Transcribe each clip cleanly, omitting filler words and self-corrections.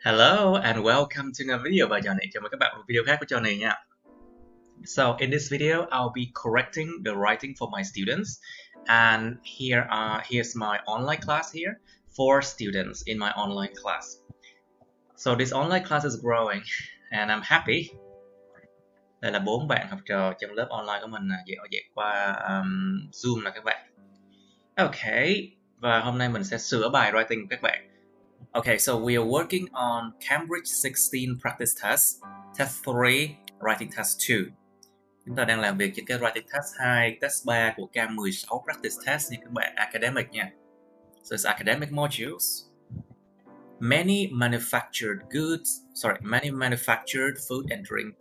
Hello and welcome to another video by Johnny. Chào mừng các bạn vào video khác của Johnny nha. So in this video, I'll be correcting the writing for my students, and here's my online class here. 4 students in my online class. So this online class is growing, and I'm happy. Đây là 4 bạn học trò trong lớp online của mình dạy qua Zoom nè các bạn. Okay, và hôm nay mình sẽ sửa bài writing của các bạn. Okay, so we are working on Cambridge 16 practice test, test 3, writing test 2. Chúng ta đang làm việc trên cái writing test 2, test 3 của Cam 16 practice test nha các bạn, academic nha. So it's academic modules. Many manufactured food and drink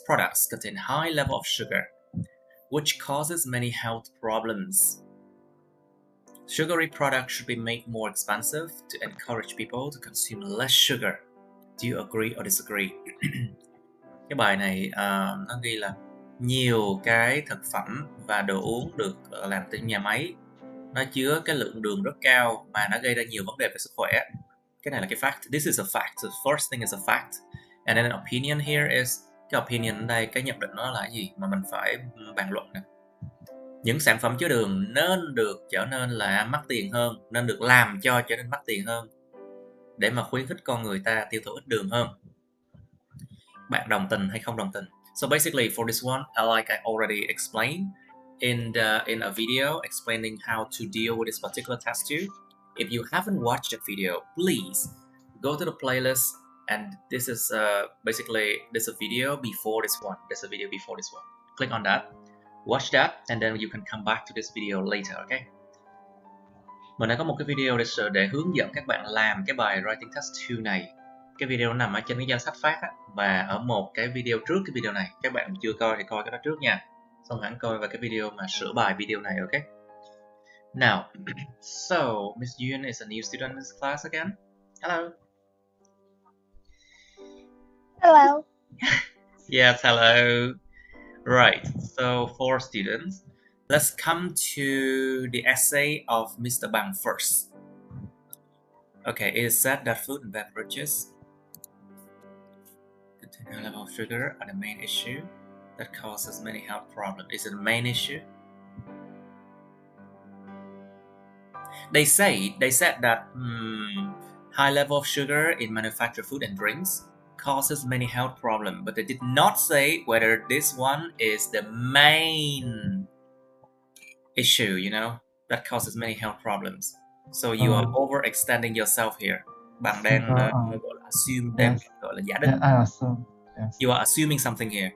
products contain high level of sugar, which causes many health problems. Sugary products should be made more expensive to encourage people to consume less sugar. Do you agree or disagree? Cái bài này nó ghi là nhiều cái thực phẩm và đồ uống được làm từ nhà máy nó chứa cái lượng đường rất cao mà nó gây ra nhiều vấn đề về sức khỏe. Cái này là cái fact. This is a fact. The first thing is a fact. And then an opinion here is, cái opinion ở đây, cái nhận định nó là gì mà mình phải bàn luận nè. Những sản phẩm chứa đường nên được trở nên là mắc tiền hơn, nên được làm cho trở nên mắc tiền hơn để mà khuyến khích con người ta tiêu thụ ít đường hơn. Bạn đồng tình hay không đồng tình? So basically for this one, like I already explained in a video explaining how to deal with this particular test too. If you haven't watched the video, please go to the playlist, and this is basically there's a video before this one. There's a video before this one. Click on that. Watch that and then you can come back to this video later, okay? Mình đã có một cái video để hướng dẫn các bạn làm cái bài writing test 2 này. Cái video nó nằm ở trên cái danh sách phát á, và ở một cái video trước cái video này. Các bạn chưa coi thì coi cái đó trước nha. Xong hẳn coi vào cái video mà sửa bài video này, okay? Now, so Miss Yuen is a new student in this class again. Hello. Hello. Yes, hello. Right, so 4 students. Let's come to the essay of Mr. Bang first. Okay, it is said that food and beverages contain a level of sugar are the main issue that causes many health problems. Is it the main issue? They said that high level of sugar in manufactured food and drinks causes many health problems, but they did not say whether this one is the main issue, you know, that causes many health problems. So you are overextending yourself here. Bạn đang gọi là assume, đang gọi là giả định. You are assuming something here.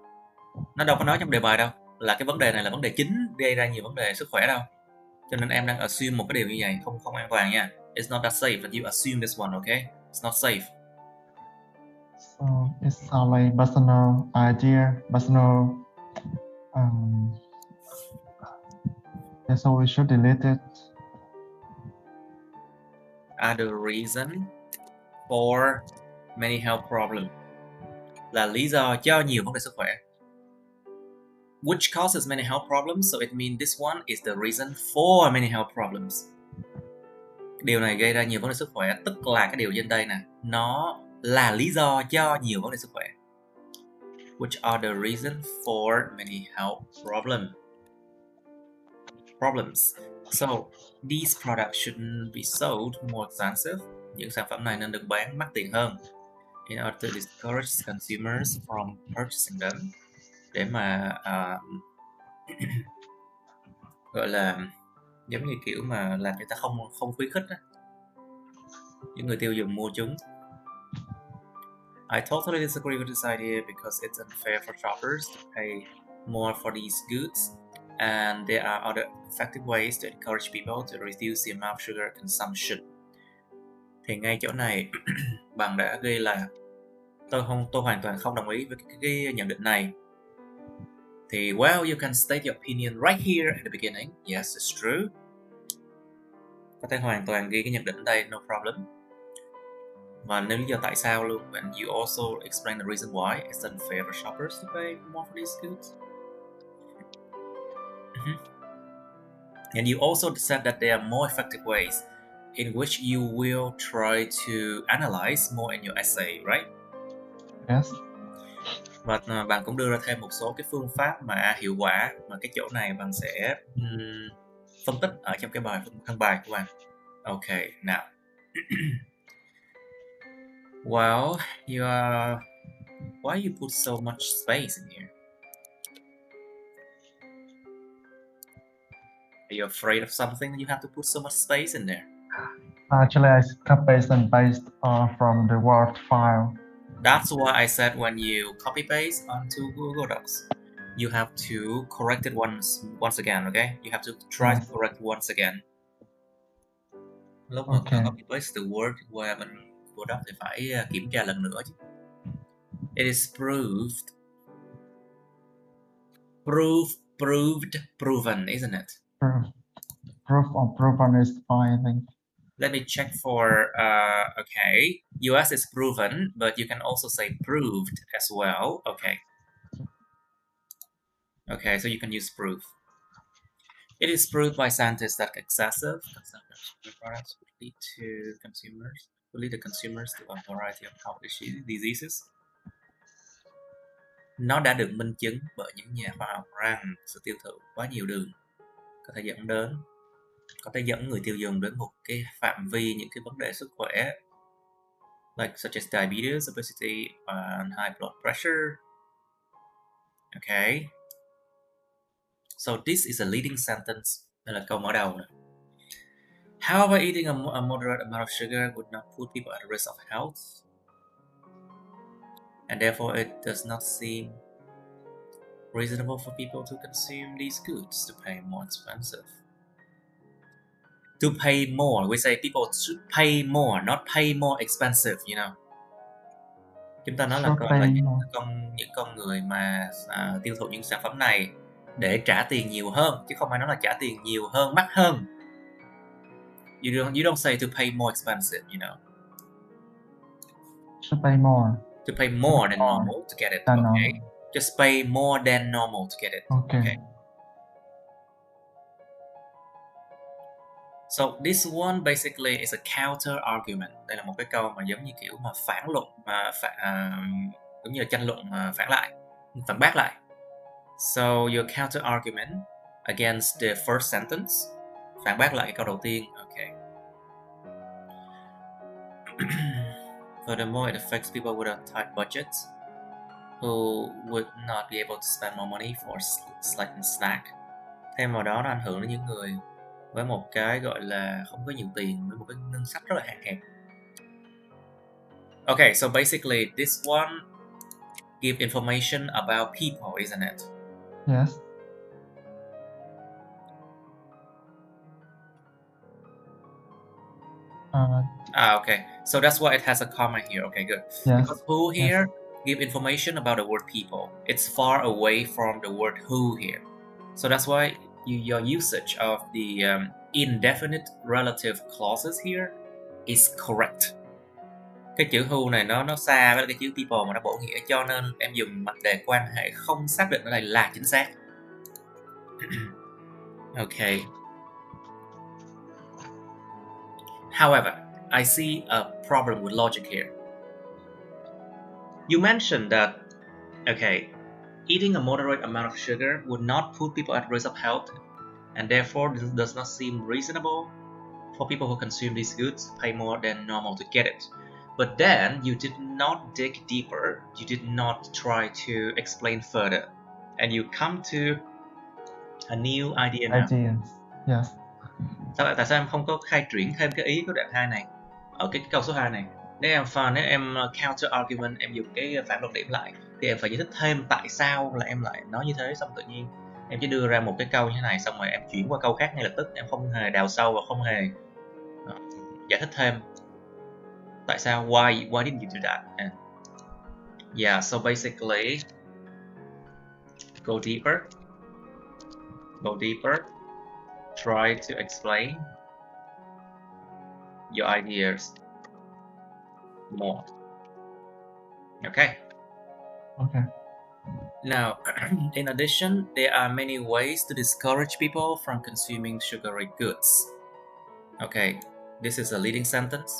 Nó đâu có nói trong đề bài đâu là cái vấn đề này là vấn đề chính gây ra nhiều vấn đề sức khỏe đâu. Cho nên em đang assume một cái điều như vậy không an toàn nha. It's not that safe that you assume this one, okay? It's not safe. So it sounds like personal idea, personal. So we should delete it. Are the reason for many health problems, là lý do cho nhiều vấn đề sức khỏe. Which causes many health problems, so it means this one is the reason for many health problems. Điều này gây ra nhiều vấn đề sức khỏe, tức là cái điều trên đây nè, nó là lý do cho nhiều vấn đề sức khỏe. Which are the reason for many health problems. So these products shouldn't be sold more expensive. Những sản phẩm này nên được bán mắc tiền hơn. In order to discourage consumers from purchasing them. Để mà gọi là giống như kiểu mà làm người ta không khuyến khích đó. Những người tiêu dùng mua chúng. I totally disagree with this idea because it's unfair for shoppers to pay more for these goods, and there are other effective ways to encourage people to reduce the amount of sugar consumption. Thì ngay chỗ này bạn đã ghi là tôi hoàn toàn không đồng ý với cái nhận định này. Thì well, you can state your opinion right here at the beginning. Yes, it's true. Có thể hoàn toàn ghi cái nhận định ở đây, no problem. Và nếu lý do tại sao luôn, and you also explain the reason why it's unfair for shoppers to pay more for these goods. And you also said that there are more effective ways. in which you will try to analyze more in your essay, right? Yes. Và bạn cũng đưa ra thêm một số cái phương pháp mà hiệu quả mà cái chỗ này bạn sẽ phân tích ở trong cái thân bài của bạn. Okay, now. Well, why you put so much space in here? Are you afraid of something you have to put so much space in there? Actually, I copy and paste from the Word file. That's why I said when you copy paste onto Google Docs, you have to correct it once again, okay? You have to try to correct once again. Lúc mà copy paste từ Word qua bên Google Docs thì phải kiểm tra lần nữa chứ. It is proved, proven, isn't it? Proof or proven is fine, I think. Let me check for, okay, US is proven, but you can also say proved as well, okay. Okay, so you can use proof. It is proved by scientists that excessive consumption of products would lead the consumers to a variety of health issues, diseases. Nó đã được minh chứng bởi những nhà khoa học rằng sự tiêu thụ quá nhiều đường có thể dẫn người tiêu dùng đến một cái phạm vi những cái vấn đề sức khỏe, such as diabetes, obesity, and high blood pressure. Okay. So this is a leading sentence. Đây là câu mở đầu này. However, eating a moderate amount of sugar would not put people at risk of health, and therefore it does not seem reasonable for people to consume these goods to pay more expensive. To pay more, we say people should pay more, not pay more expensive, you know. Chúng ta nói là những con người mà tiêu thụ những sản phẩm này để trả tiền nhiều hơn, chứ không phải nói là trả tiền nhiều hơn, mắc hơn. You don't say to pay more expensive, you know. To pay more. To pay more than normal to get it. Okay. Just pay more than normal to get it. Okay. So this one basically is a counter argument. Đây là một cái câu mà giống như kiểu mà phản luận, giống như là tranh luận phản bác lại. So your counter argument against the first sentence, phản bác lại cái câu đầu tiên. Okay. Furthermore, it affects people with a tight budget who would not be able to spend more money for slight snack. Thêm vào đó nó ảnh hưởng đến những người với một cái gọi là không có nhiều tiền, với một cái ngân sách rất là hạn hẹp. Okay, so basically this one give information about people, isn't it? Yes. Okay. So that's why it has a comma here. Okay, good. Yes. Because who here give information about the word people. It's far away from the word who here. So that's why your usage of the indefinite relative clauses here is correct. Cái chữ who này nó xa với cái chữ people mà nó bổ nghĩa, cho nên em dùng mệnh đề quan hệ không xác định ở đây là chính xác. Okay. However, I see a problem with logic here. You mentioned that, okay, eating a moderate amount of sugar would not put people at risk of health, and therefore does not seem reasonable for people who consume these goods to pay more than normal to get it. But then you did not dig deeper, you did not try to explain further, and you come to a new idea now. Yes. Tại sao em không có khai triển thêm cái ý của đoạn 2 này ở cái câu số 2 này? Nếu em counter argument, em dùng cái phản luận điểm lại thì em phải giải thích thêm tại sao là em lại nói như thế. Xong tự nhiên em chỉ đưa ra một cái câu như thế này, xong rồi em chuyển qua câu khác ngay lập tức, em không hề đào sâu và không hề giải thích thêm tại sao. Why didn't you do that? And yeah, so basically go deeper, try to explain your ideas more. Okay. Now, in addition, there are many ways to discourage people from consuming sugary goods. Okay, This is a leading sentence.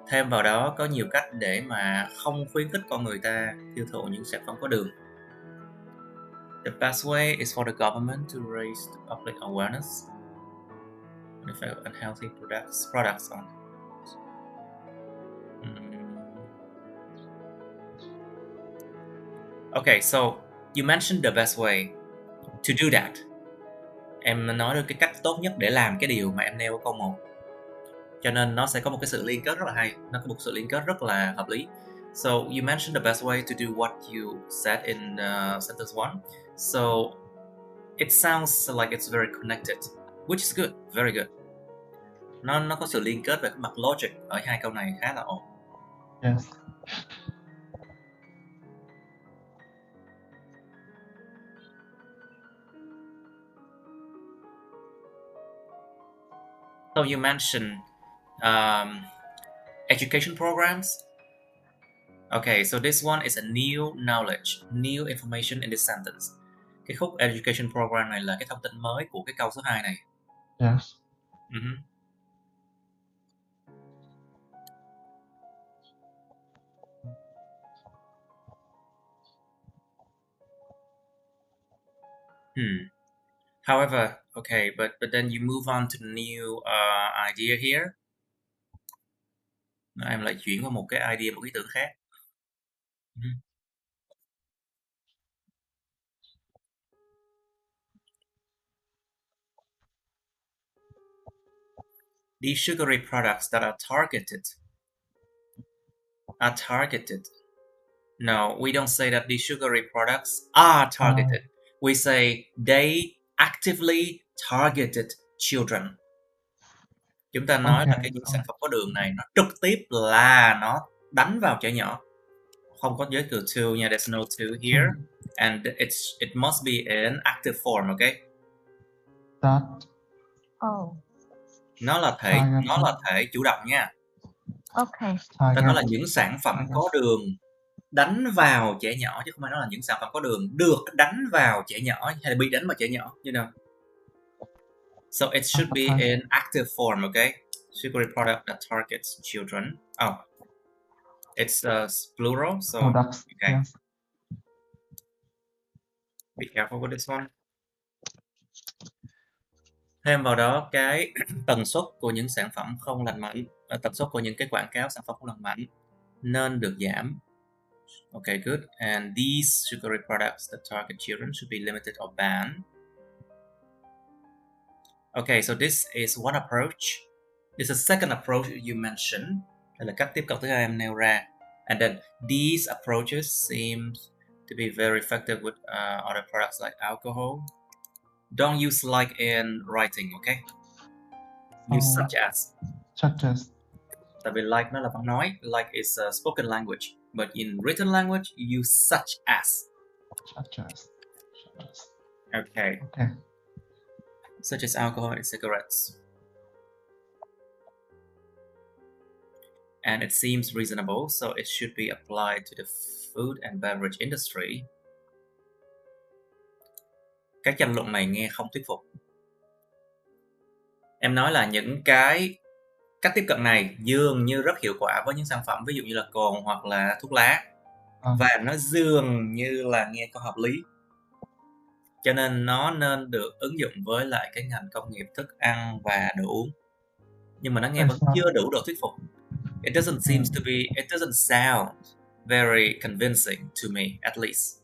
Thêm vào đó có nhiều cách để mà không khuyến khích con người ta tiêu thụ những sản phẩm có đường. The best way is for the government to raise the public awareness on the effect of unhealthy products on. Okay, so you mentioned the best way to do that. Em nói được cái cách tốt nhất để làm cái điều mà em nêu ở câu 1. Cho nên nó sẽ có một cái sự liên kết rất là hay. Nó có một sự liên kết rất là hợp lý. So you mentioned the best way to do what you said in sentence 1. So it sounds like it's very connected, which is good, very good. Nó có sự liên kết về cái mặt logic ở hai câu này khá là ổn. Yes. So you mentioned education programs. Okay, so this one is a new knowledge, new information in this sentence. Cái khúc education program này là cái thông tin mới của cái câu số 2 này. Yes. However, okay, but then you move on to the new idea here. Em lại chuyển qua một cái idea, một ý tưởng khác. These sugary products that are targeted. No, we don't say that these sugary products are targeted. We say they actively targeted children. Chúng ta nói là những sản phẩm có đường này nó trực tiếp là nó đánh vào trẻ nhỏ. Không có giới từ to nha, there's no to here. And it must be in active form, okay? That. Nó là thể chủ động nha. Okay. Nó là những sản phẩm có đường đánh vào trẻ nhỏ, chứ không phải nó là những sản phẩm có đường được đánh vào trẻ nhỏ hay là bị đánh vào trẻ nhỏ, you know. So it should be in active form, okay? Sugary product that targets children. Oh, it's plural, so products. Okay. Yes. Be careful with this one. Thêm vào đó cái tần suất của những sản phẩm không lành mạnh, tần suất của những cái quảng cáo sản phẩm không lành mạnh nên được giảm. Okay, good. And these sugary products that target children should be limited or banned. Okay, so this is one approach. This is a second approach you mentioned. Đây là cách tiếp cận thứ hai em nêu ra. And then these approaches seem to be very effective with other products like alcohol. Don't use like in writing, okay? Use such as. Tại vì like nó là văn nói. Like is a spoken language. But in written language, you use such as. Okay. Such as alcohol and cigarettes. And it seems reasonable, so it should be applied to the food and beverage industry. Cái tranh luận này nghe không thuyết phục. Em nói là những cái cách tiếp cận này dường như rất hiệu quả với những sản phẩm ví dụ như là cồn hoặc là thuốc lá. Và nó dường như là nghe có hợp lý. Cho nên nó nên được ứng dụng với lại cái ngành công nghiệp thức ăn và đồ uống. Nhưng mà nó nghe vẫn chưa đủ độ thuyết phục. It doesn't sound very convincing to me, at least.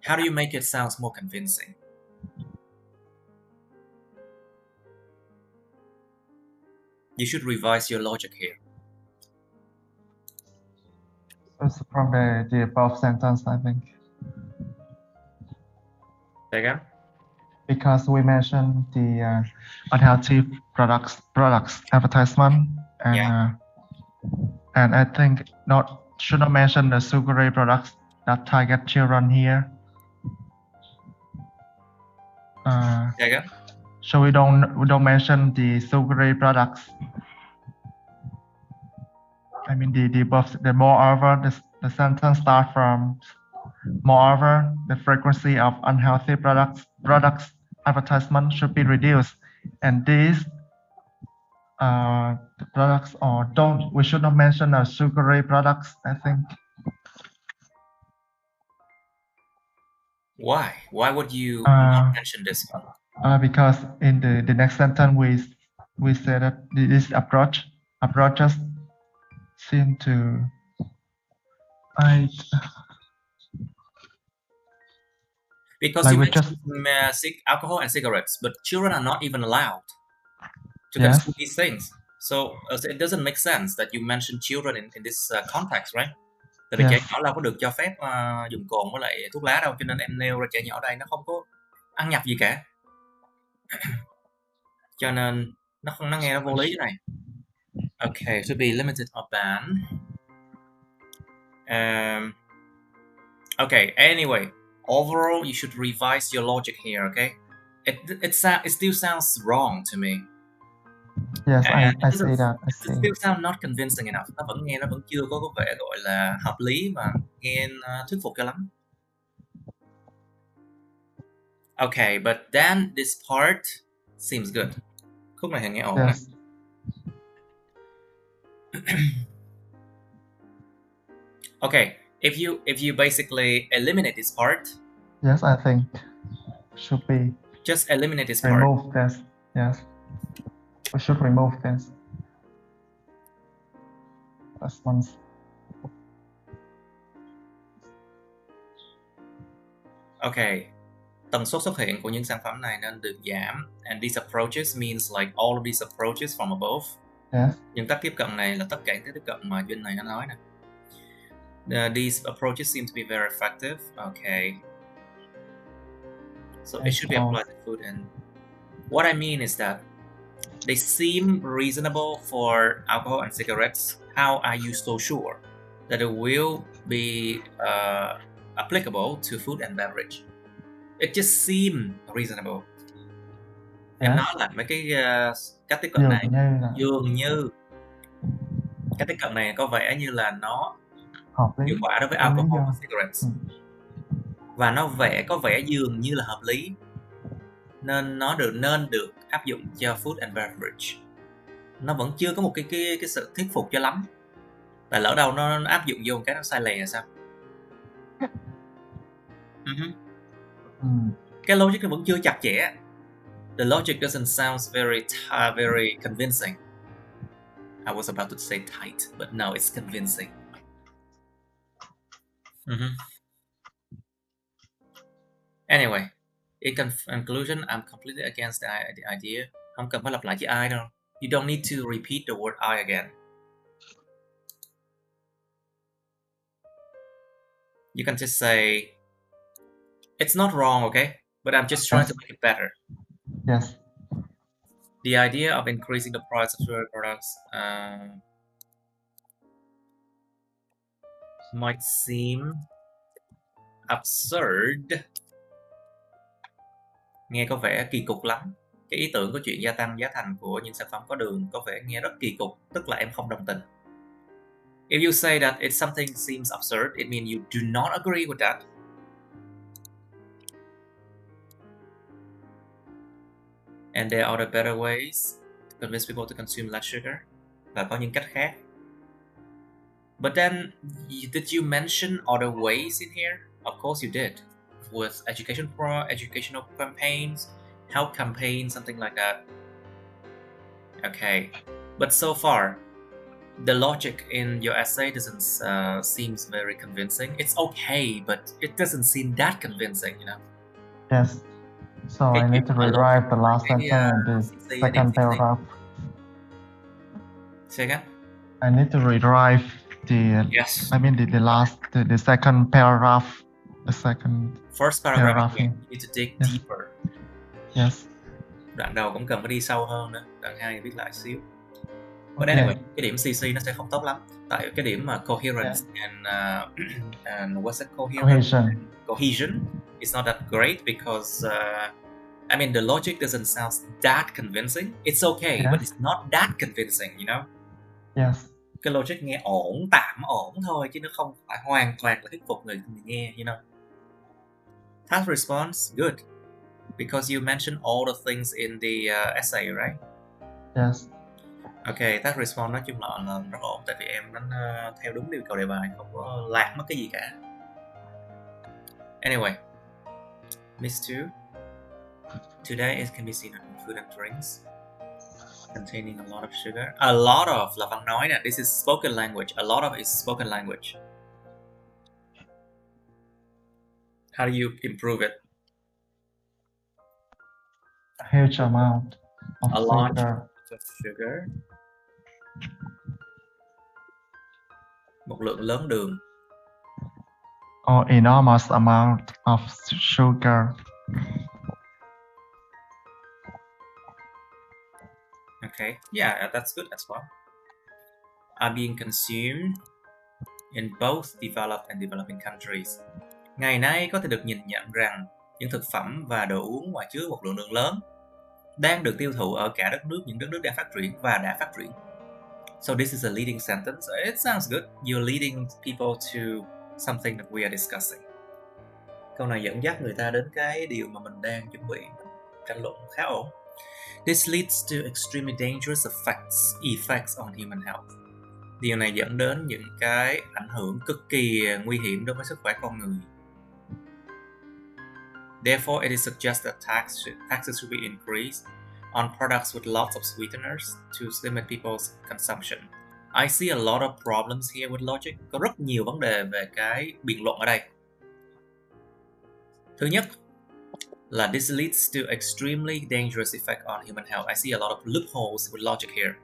How do you make it sound more convincing? You should revise your logic here. It's from the above sentence, I think. Say again? Because we mentioned the unhealthy products advertisement, and I think should not mention the sugary products that target children here. Say again? So we don't mention the sugary products. I mean the moreover, the sentence start from moreover, the frequency of unhealthy products advertisement should be reduced, and these the products, or we should not mention sugary products, I think. Why? Why would you not mention this one? Because in the next sentence we say that this approaches seem to Because like you we mentioned just alcohol and cigarettes, but children are not even allowed to consume these things. So it doesn't make sense that you mention children in this context, right? Tại vì trẻ nhỏ đâu có được cho phép dùng cồn với lại thuốc lá đâu, cho nên em nêu ra trẻ nhỏ đây nó không có ăn nhập gì cả. Cho nên nó nghe nó vô lý này. Okay, to be limited or banned. Okay, anyway, overall you should revise your logic here, okay? It still sounds wrong to me. Yes, I see that. I see. It still sounds not convincing enough. Nó vẫn chưa có vẻ gọi là hợp lý và nghe thuyết phục cho lắm. Okay, but then this part seems good. Khúc này nghe ổn nè. Okay, if you basically eliminate this part. Yes, I think should be. Just eliminate this part. Remove this. Yes. We should remove this. This one's. Okay. Tần suất xuất hiện của những sản phẩm này nên được giảm. And these approaches means like all of these approaches from above. Yes. Những cách tiếp cận này là tất cả những cách tiếp cận mà Duyên này nó nói nè. These approaches seem to be very effective. Okay. So it should be applied to food. And what I mean is that they seem reasonable for alcohol and cigarettes. How are you so sure that it will be applicable to food and beverage? It just seems reasonable. Em nói là mấy cái cách tiếp cận này dường như cách tiếp cận này có vẻ như là nó hiệu quả đối với alcohol và cigarettes. Và nó có vẻ dường như là hợp lý, nên nó nên được áp dụng cho food and beverage. Nó vẫn chưa có một cái sự thuyết phục cho lắm. Tại lỡ đâu nó áp dụng vô cái nó sai lè là sao? Cái logic nó vẫn chưa chặt chẽ. The logic doesn't sound very convincing. I was about to say tight, but no, it's convincing. Anyway, in conclusion, I'm completely against the idea. Không cần phải lặp lại chữ I đâu. You don't need to repeat the word I again. You can just say, it's not wrong, okay? But I'm just trying to make it better. Yes. The idea of increasing the price of sugar products might seem absurd. Nghe có vẻ kỳ cục lắm. Cái ý tưởng của chuyện gia tăng giá thành của những sản phẩm có đường có vẻ nghe rất kỳ cục, tức là em không đồng tình. If you say that it's something seems absurd, it means you do not agree with that. And there are better ways to convince people to consume less sugar. Và có những cách khác. But then, did you mention other ways in here? Of course you did. With educational campaigns, health campaigns, something like that. Okay. But so far, the logic in your essay doesn't seems very convincing. It's okay, but it doesn't seem that convincing, you know? Yes. So I need to rewrite the last sentence in the second paragraph. Say again? I need to rewrite the the second paragraph. The second first paragraph. You need to dig deeper. Yes. Đoạn đầu cũng cần phải đi sâu hơn nữa. Đoạn 2 viết lại xíu. But anyway, cái điểm CC nó sẽ không tốt lắm. Tại cái điểm mà coherence and what's it, cohesion is not that great because I mean the logic doesn't sound that convincing. It's okay, but it's not that convincing, you know? Yes. Cái logic nghe tạm ổn thôi chứ nó không phải hoàn toàn là thuyết phục người nghe, you know? Task response, good. Because you mentioned all the things in the essay, right? Yes. Ok, that response nói chung là rất ổn, tại vì em nó theo đúng yêu cầu đề bài, không có lạc mất cái gì cả. Anyway, Miss Two, today it can be seen in food and drinks containing a lot of sugar. A lot of là văn nói nè, this is spoken language. A lot of is spoken language. How do you improve it? A huge amount of A large sugar. amount of sugar. Một lượng lớn đường. Or enormous amount of sugar. Okay, yeah, that's good as well. Are being consumed in both developed and developing countries. Ngày nay có thể được nhìn nhận rằng những thực phẩm và đồ uống ngoài chứa một lượng đường lớn đang được tiêu thụ ở cả đất nước, những đất nước đang phát triển và đã phát triển. So this is a leading sentence. It sounds good. You're leading people to something that we are discussing. Câu này dẫn dắt người ta đến cái điều mà mình đang chuẩn bị tranh luận khá ổn. This leads to extremely dangerous effects on human health. Điều này dẫn đến những cái ảnh hưởng cực kỳ nguy hiểm đối với sức khỏe con người. Therefore, it is suggested that taxes should be increased on products with lots of sweeteners to limit people's consumption. I see a lot of problems here with logic. Có rất nhiều vấn đề về cái biện luận ở đây. Thứ nhất là this leads to extremely dangerous effect on human health. I see a lot of loopholes with logic here.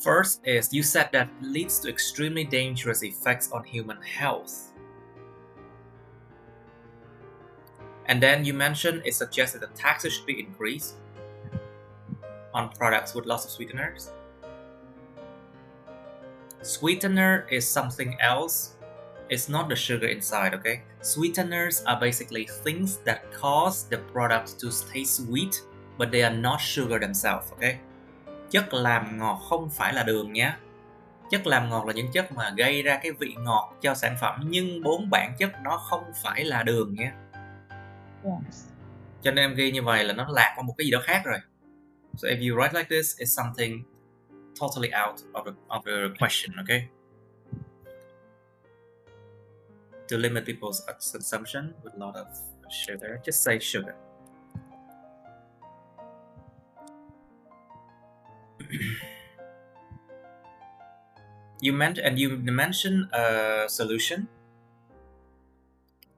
First is you said that leads to extremely dangerous effects on human health. And then you mentioned it suggested that taxes should be increased on products with lots of sweeteners. Sweetener is something else. It's not the sugar inside, okay? Sweeteners are basically things that cause the product to taste sweet, but they are not sugar themselves, okay? Chất làm ngọt không phải là đường nhé. Chất làm ngọt là những chất mà gây ra cái vị ngọt cho sản phẩm, nhưng bốn bản chất nó không phải là đường nhé. Yes. Cho nên em ghi như vậy là nó lạc qua một cái gì đó khác rồi. So if you write like this, it's something totally out of the question, okay? To limit people's consumption with a lot of sugar, just say sugar. You mentioned a solution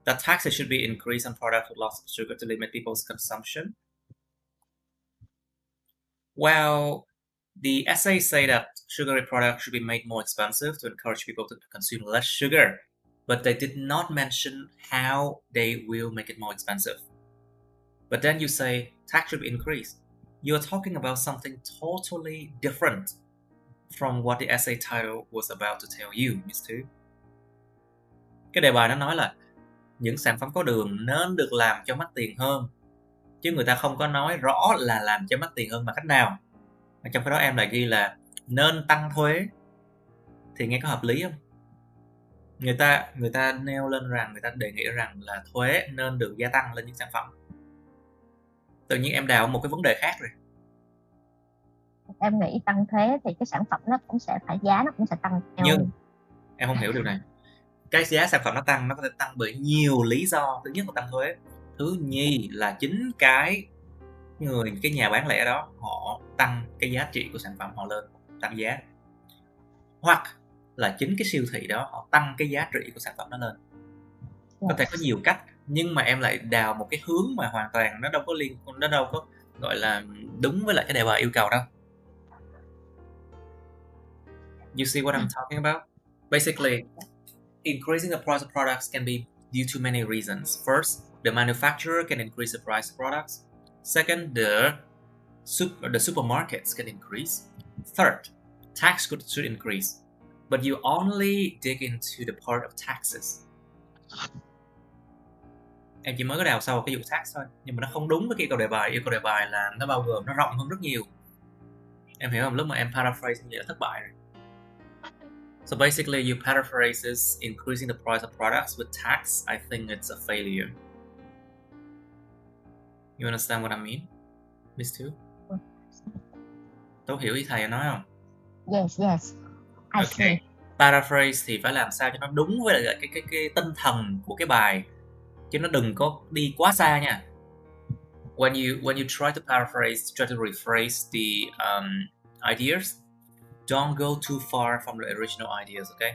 that taxes should be increased on products with lots of sugar to limit people's consumption. Well, the essay say that sugary products should be made more expensive to encourage people to consume less sugar, but they did not mention how they will make it more expensive. But then you say tax should be increased. You're talking about something totally different from what the essay title was about to tell you, Miss Two. Cái đề bài nó nói là những sản phẩm có đường nên được làm cho mắc tiền hơn, chứ người ta không có nói rõ là làm cho mắc tiền hơn bằng cách nào. Trong cái đó em lại ghi là nên tăng thuế, thì nghe có hợp lý không? Người ta nêu lên rằng, người ta đề nghị rằng là thuế nên được gia tăng lên những sản phẩm. Tự nhiên em đào một cái vấn đề khác rồi. Em nghĩ tăng thuế thì cái sản phẩm nó cũng sẽ phải giá nó cũng sẽ tăng theo. Nhưng em không hiểu điều này. Cái giá sản phẩm nó có thể tăng bởi nhiều lý do. Thứ nhất là tăng thuế. Thứ nhì là chính cái nhà bán lẻ đó họ tăng cái giá trị của sản phẩm họ lên, tăng giá. Hoặc là chính cái siêu thị đó họ tăng cái giá trị của sản phẩm đó lên. Có thể có nhiều cách, nhưng mà em lại đào một cái hướng mà hoàn toàn nó đâu có gọi là đúng với lại cái đề bài yêu cầu đâu. You see what I'm talking about? Basically, increasing the price of products can be due to many reasons. First, the manufacturer can increase the price of products. Second, the supermarkets can increase. Third, tax should increase. But you only dig into the part of taxes. Em chỉ mới có đào sâu cái vụ tax thôi, nhưng mà nó không đúng với cái yêu cầu đề bài. Yêu cầu đề bài là nó bao gồm, nó rộng hơn rất nhiều. Em hiểu không? Lúc mà em paraphrase như vậy là thất bại rồi. So basically, you paraphrases increasing the price of products with tax. I think it's a failure. You understand what I mean, Miss Two? Tú hiểu ý thầy nói không? Yes, yes. I see. Okay. Paraphrase thì phải làm sao cho nó đúng với lại cái tinh thần của cái bài, chứ nó đừng có đi quá xa nha. When you try to paraphrase, try to rephrase the ideas, don't go too far from the original ideas, okay?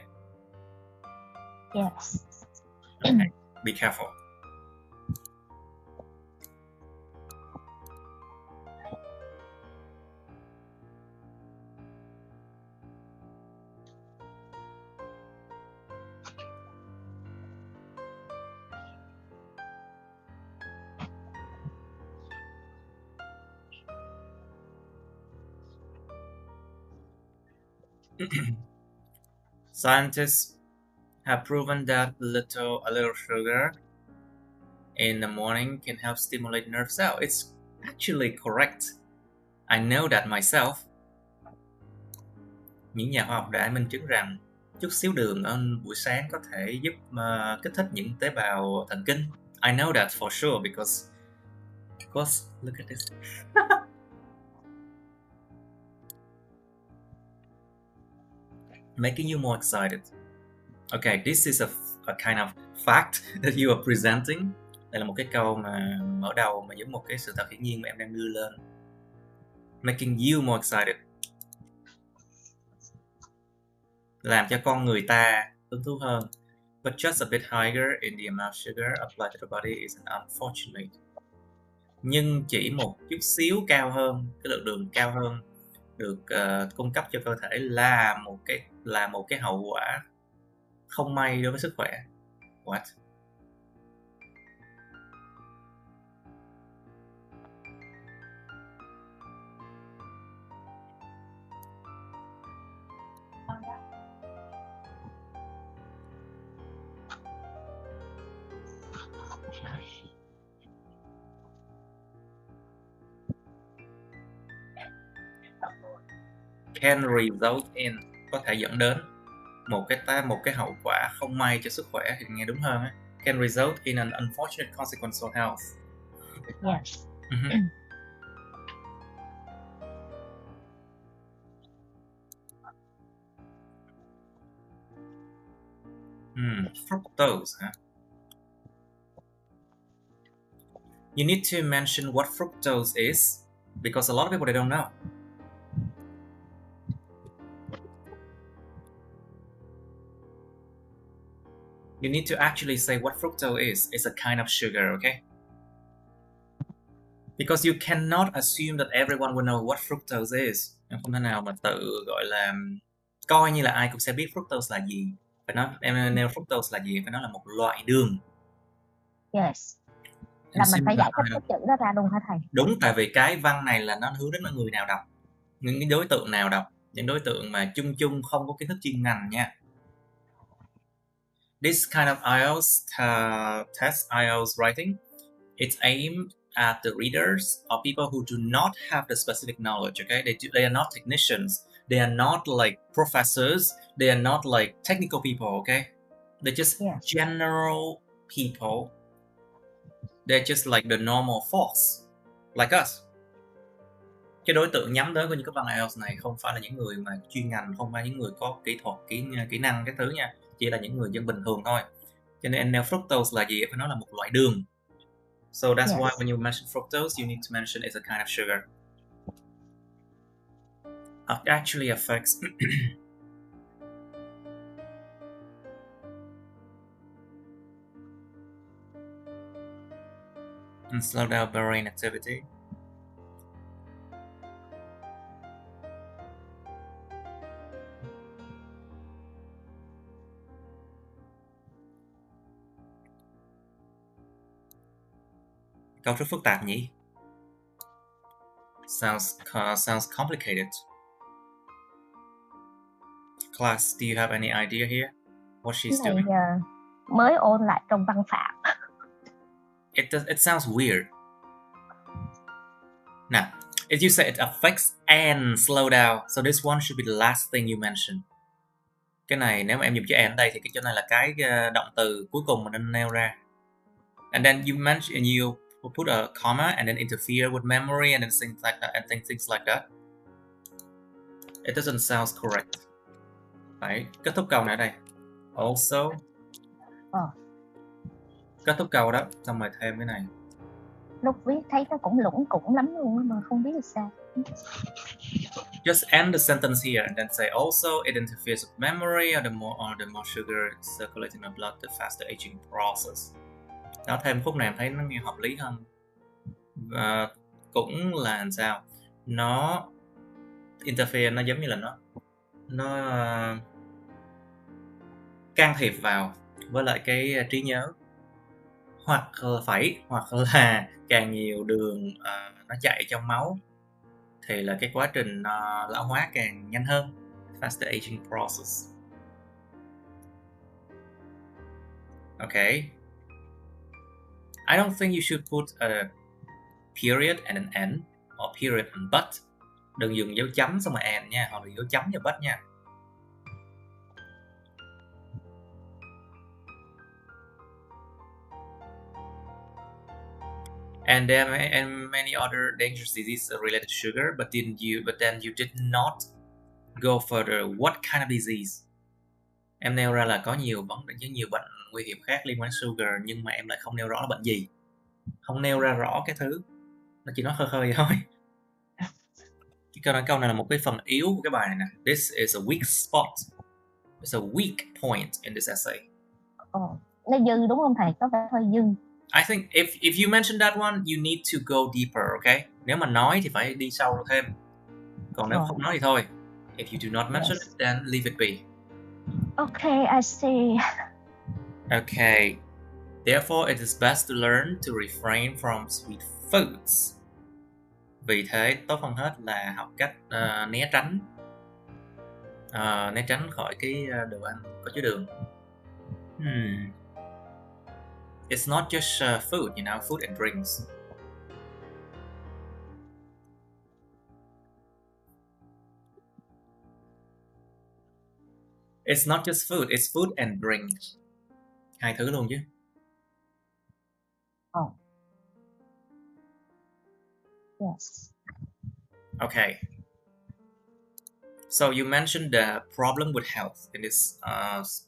Yes. Okay. Be careful. Scientists have proven that a little sugar in the morning can help stimulate nerve cells. It's actually correct. I know that myself. Những nhà khoa học đã minh chứng rằng chút xíu đường ở buổi sáng có thể giúp kích thích những tế bào thần kinh. I know that for sure because look at this. Making you more excited. Okay, this is a kind of fact that you are presenting. Đây là một cái câu mà mở đầu mà giống một cái sự thật hiển nhiên mà em đang đưa lên. Making you more excited. Làm cho con người ta hứng thú hơn. But just a bit higher in the amount of sugar applied to the body is an unfortunate. Nhưng chỉ một chút xíu cao hơn, cái lượng đường cao hơn được cung cấp cho cơ thể là một cái hậu quả không may đối với sức khỏe. What? Can result in, có thể dẫn đến một cái hậu quả không may cho sức khỏe thì nghe đúng hơn á. Can result in an unfortunate consequence for health. Yes. Fructose, huh? You need to mention what fructose is because a lot of people, they don't know. You need to actually say what fructose is. It's a kind of sugar, okay? Because you cannot assume that everyone will know what fructose is. Em không thể nào mà tự gọi là coi như là ai cũng sẽ biết fructose là gì. Phải nói em nêu fructose là gì, phải nói là một loại đường. Yes. Là mình phải giải thích cái chữ đó ra luôn hả thầy? Đúng, tại vì cái văn này là nó hướng đến mọi người nào đọc, những cái đối tượng nào đọc, những đối tượng mà chung không có kiến thức chuyên ngành nha. This kind of IELTS test, IELTS writing, it's aimed at the readers or people who do not have the specific knowledge. Okay, they are not technicians, they are not like professors, they are not like technical people. Okay, they're just general people. They're just like the normal folks, like us. Cái đối tượng nhắm tới của những cái văn IELTS này không phải là những người mà chuyên ngành, không phải những người có kỹ thuật, kỹ năng các thứ nha, chỉ là những người dân bình thường thôi. Cho nên fructose là gì? Phải nói là một loại đường. So that's why when you mention fructose, you need to mention it's a kind of sugar. It actually affects and slow down brain activity. Câu rất phức tạp nhỉ? Sounds complicated. Class, do you have any idea here? What she's doing? Mới ôn lại trong văn phạm. It sounds weird. Now, if you say it affects and slow down, so this one should be the last thing you mention. Cái này nếu mà em dùng chữ and ở đây thì cái chỗ này là cái động từ cuối cùng mà nên nêu ra. And then you mention, you put a comma and then interfere with memory and then things like that, It doesn't sound correct. Phải kết thúc câu này ở đây. Also. Kết thúc câu đó, xong rồi thêm cái này. Lúc viết thấy nó cũng lủng củng lắm luôn mà không biết là sao. Just end the sentence here and then say also it interferes with memory, or the more sugar circulating in the blood, the faster aging process. Đó, thêm khúc này em thấy nó nghe hợp lý hơn. Và cũng là làm sao? Nó interfere, nó giống như là nó can thiệp vào với lại cái trí nhớ, hoặc là càng nhiều đường nó chạy trong máu thì là cái quá trình lão hóa càng nhanh hơn. Faster aging process. Okay. I don't think you should put a period and an and, or period and but. Đừng dùng dấu chấm xong rồi and nha, hoặc là dấu chấm và but nha. And there are many other dangerous diseases related to sugar, but then you did not go further. What kind of disease? Em nêu ra là có nhiều bệnh nguy hiểm khác liên quan đến sugar, nhưng mà em lại không nêu rõ là bệnh gì, không nêu ra rõ cái thứ, nó chỉ nói khơi khơi thôi. Cái câu này là một cái phần yếu của cái bài này nè. This is a weak spot. It's a weak point in this essay. Nó dư đúng không thầy? Có vẻ hơi dư. I think if you mention that one, you need to go deeper, okay? Nếu mà nói thì phải đi sâu thêm. Còn nếu không nói thì thôi. If you do not mention it, then leave it be. Okay, I see. Okay. Therefore, it is best to learn to refrain from sweet foods. Vì thế, tốt hơn hết là học cách né tránh khỏi cái đồ ăn có chứa đường. It's not just food, you know, food and drinks. It's not just food, it's food and drinks. Hai thứ luôn chứ. Yes. Okay. So you mentioned the problem with health in this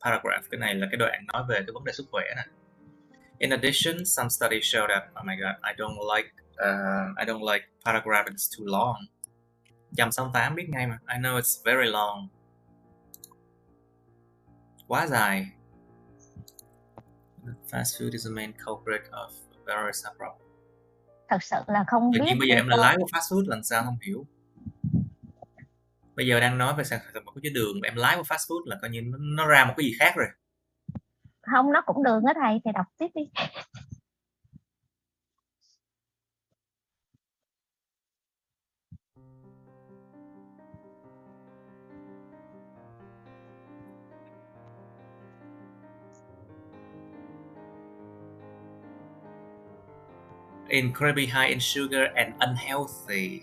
paragraph. Cái này là cái đoạn nói về cái vấn đề sức khỏe nè. In addition, some studies show that, oh my god, I don't like paragraph that's too long. 168 biết ngay mà. I know it's very long. Quá dài. Fast food is the main culprit of various problems. Thật sự là không biết. Tự nhiên bây giờ em lại lái qua fast food làm sao không hiểu. Bây giờ đang nói về sản phẩm có chứa đường, em lái qua fast food là coi như nó ra một cái gì khác rồi. Không, nó cũng đường á thầy, thầy đọc tiếp đi. Incredibly high in sugar and unhealthy.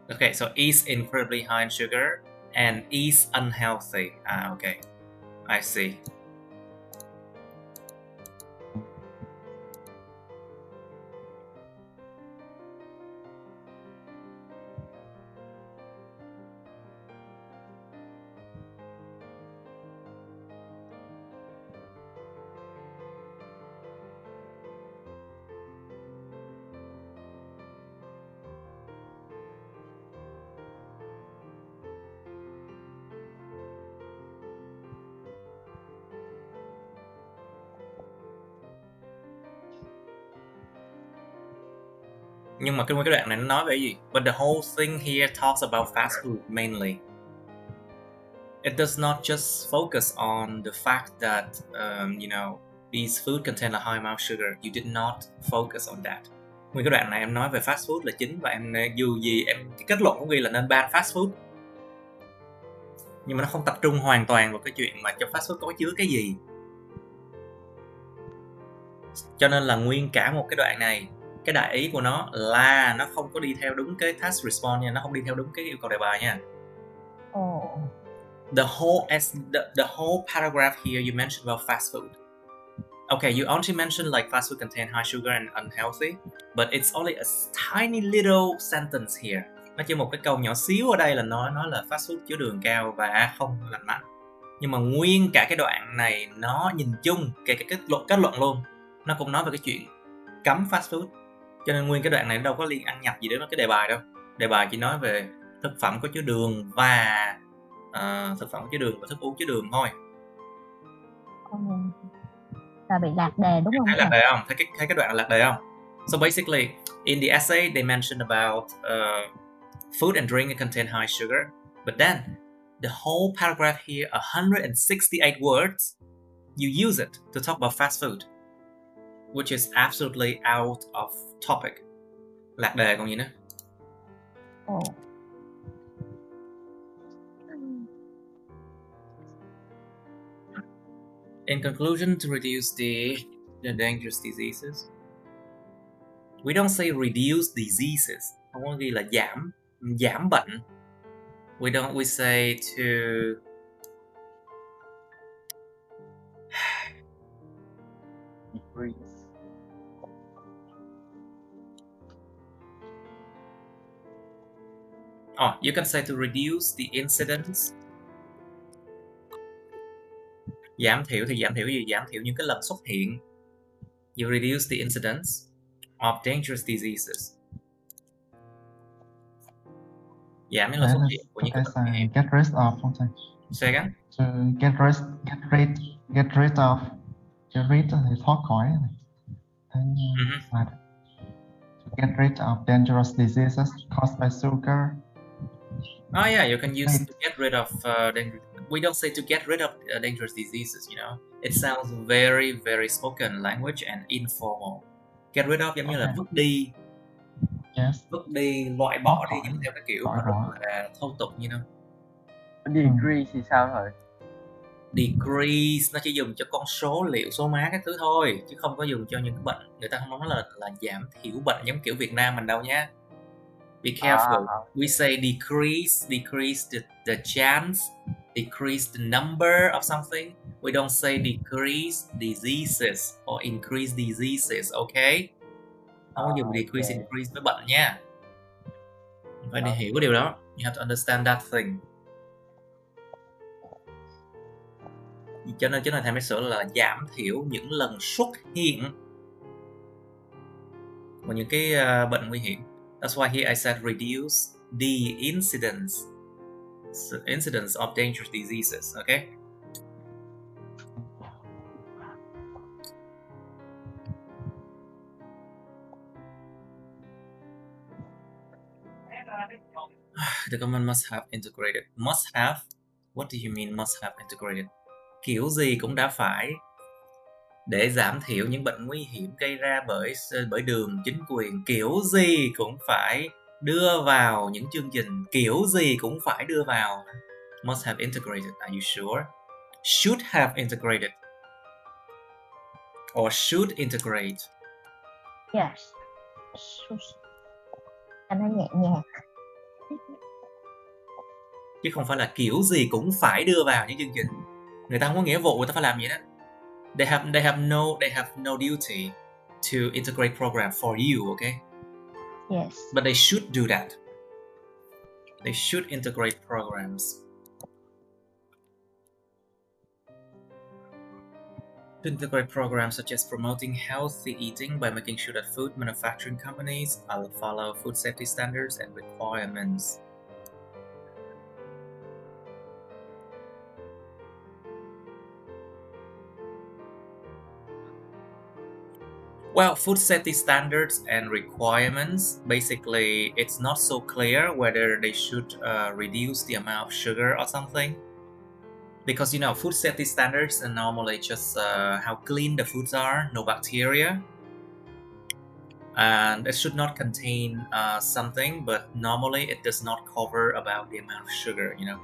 Okay, so is incredibly high in sugar and is unhealthy. Okay, I see. Nhưng mà cái đoạn này nó nói về cái gì? But the whole thing here talks about fast food mainly. It does not just focus on the fact that these food contain a high amount of sugar. You did not focus on that. Nguyên cái đoạn này em nói về fast food là chính, và em dù gì cái kết luận cũng ghi là nên ban fast food. Nhưng mà nó không tập trung hoàn toàn vào cái chuyện mà trong fast food có chứa cái gì. Cho nên là nguyên cả một cái đoạn này, cái đại ý của nó là nó không có đi theo đúng cái task response nha, nó không đi theo đúng cái yêu cầu đề bài nha. The whole paragraph here you mentioned about fast food. Okay, you only mentioned like fast food contain high sugar and unhealthy, but it's only a tiny little sentence here. Nó chỉ một cái câu nhỏ xíu ở đây là nói là fast food chứa đường cao và không lành mạnh. Nhưng mà nguyên cả cái đoạn này nó nhìn chung, kể cả kết luận luôn, nó cũng nói về cái chuyện cấm fast food. Cho nên nguyên cái đoạn này nó đâu có liên ăn nhập gì đến cái đề bài đâu. Đề bài chỉ nói về thực phẩm có chứa đường và thực phẩm có chứa đường và thức uống chứa đường thôi. Là bị lạc đề đúng không? Thấy lạc đề không? Thấy cái đoạn lạc đề không? So basically, in the essay they mentioned about food and drink contain high sugar, but then the whole paragraph here, 168 words, you use it to talk about fast food, which is absolutely out of topic. Lạc đề còn gì nữa? In conclusion, to reduce the dangerous diseases, we don't say reduce diseases. Không có ghi là giảm bệnh. We say to decrease. You can say to reduce the incidence. Giảm thiểu thì giảm thiểu gì? Giảm thiểu những cái lần xuất hiện. You reduce the incidence of dangerous diseases. Giảm những lần xuất hiện của những cái bệnh nguy hiểm. Get rid of something. Say again? To get rid of. Get rid thì thoát khỏi này. To get rid of dangerous diseases caused by sugar. Oh yeah, you can use to get rid of dangerous. We don't say to get rid of dangerous diseases, you know. It sounds very, very spoken language and informal. Get rid of giống như là vứt đi. Yes. Vứt đi, loại bỏ đi, những theo cái kiểu mà rất là thô tục như nào. Decrease thì sao rồi? Decrease nó chỉ dùng cho con số liệu, số má các thứ thôi, chứ không có dùng cho những cái bệnh. Người ta không nói là giảm thiểu bệnh giống kiểu Việt Nam mình đâu nha. Be careful. We say decrease the chance, decrease the number of something. We don't say decrease diseases or increase diseases, okay? Không có dùng decrease, increase với bệnh nha. Phải để hiểu cái điều đó. You have to understand that thing. Cho nên thầy mới sửa là giảm thiểu những lần xuất hiện của những cái bệnh nguy hiểm. That's why here I said reduce the incidence of dangerous diseases. Okay. The government must have integrated. Must have? What do you mean must have integrated? Kiểu gì cũng đã phải để giảm thiểu những bệnh nguy hiểm gây ra bởi đường, chính quyền, kiểu gì cũng phải đưa vào những chương trình, kiểu gì cũng phải đưa vào. Must have integrated. Are you sure? Should have integrated. Or should integrate. Yes. Anh nói nhẹ nhàng. Chứ không phải là kiểu gì cũng phải đưa vào những chương trình. Người ta không có nghĩa vụ người ta phải làm gì đó. They have no duty to integrate program for you, okay? Yes. But they should do that. They should integrate programs. To integrate programs such as promoting healthy eating by making sure that food manufacturing companies follow food safety standards and requirements. Well, food safety standards and requirements, basically, it's not so clear whether they should reduce the amount of sugar or something. Because, you know, food safety standards are normally just how clean the foods are, no bacteria. And it should not contain something, but normally it does not cover about the amount of sugar, you know.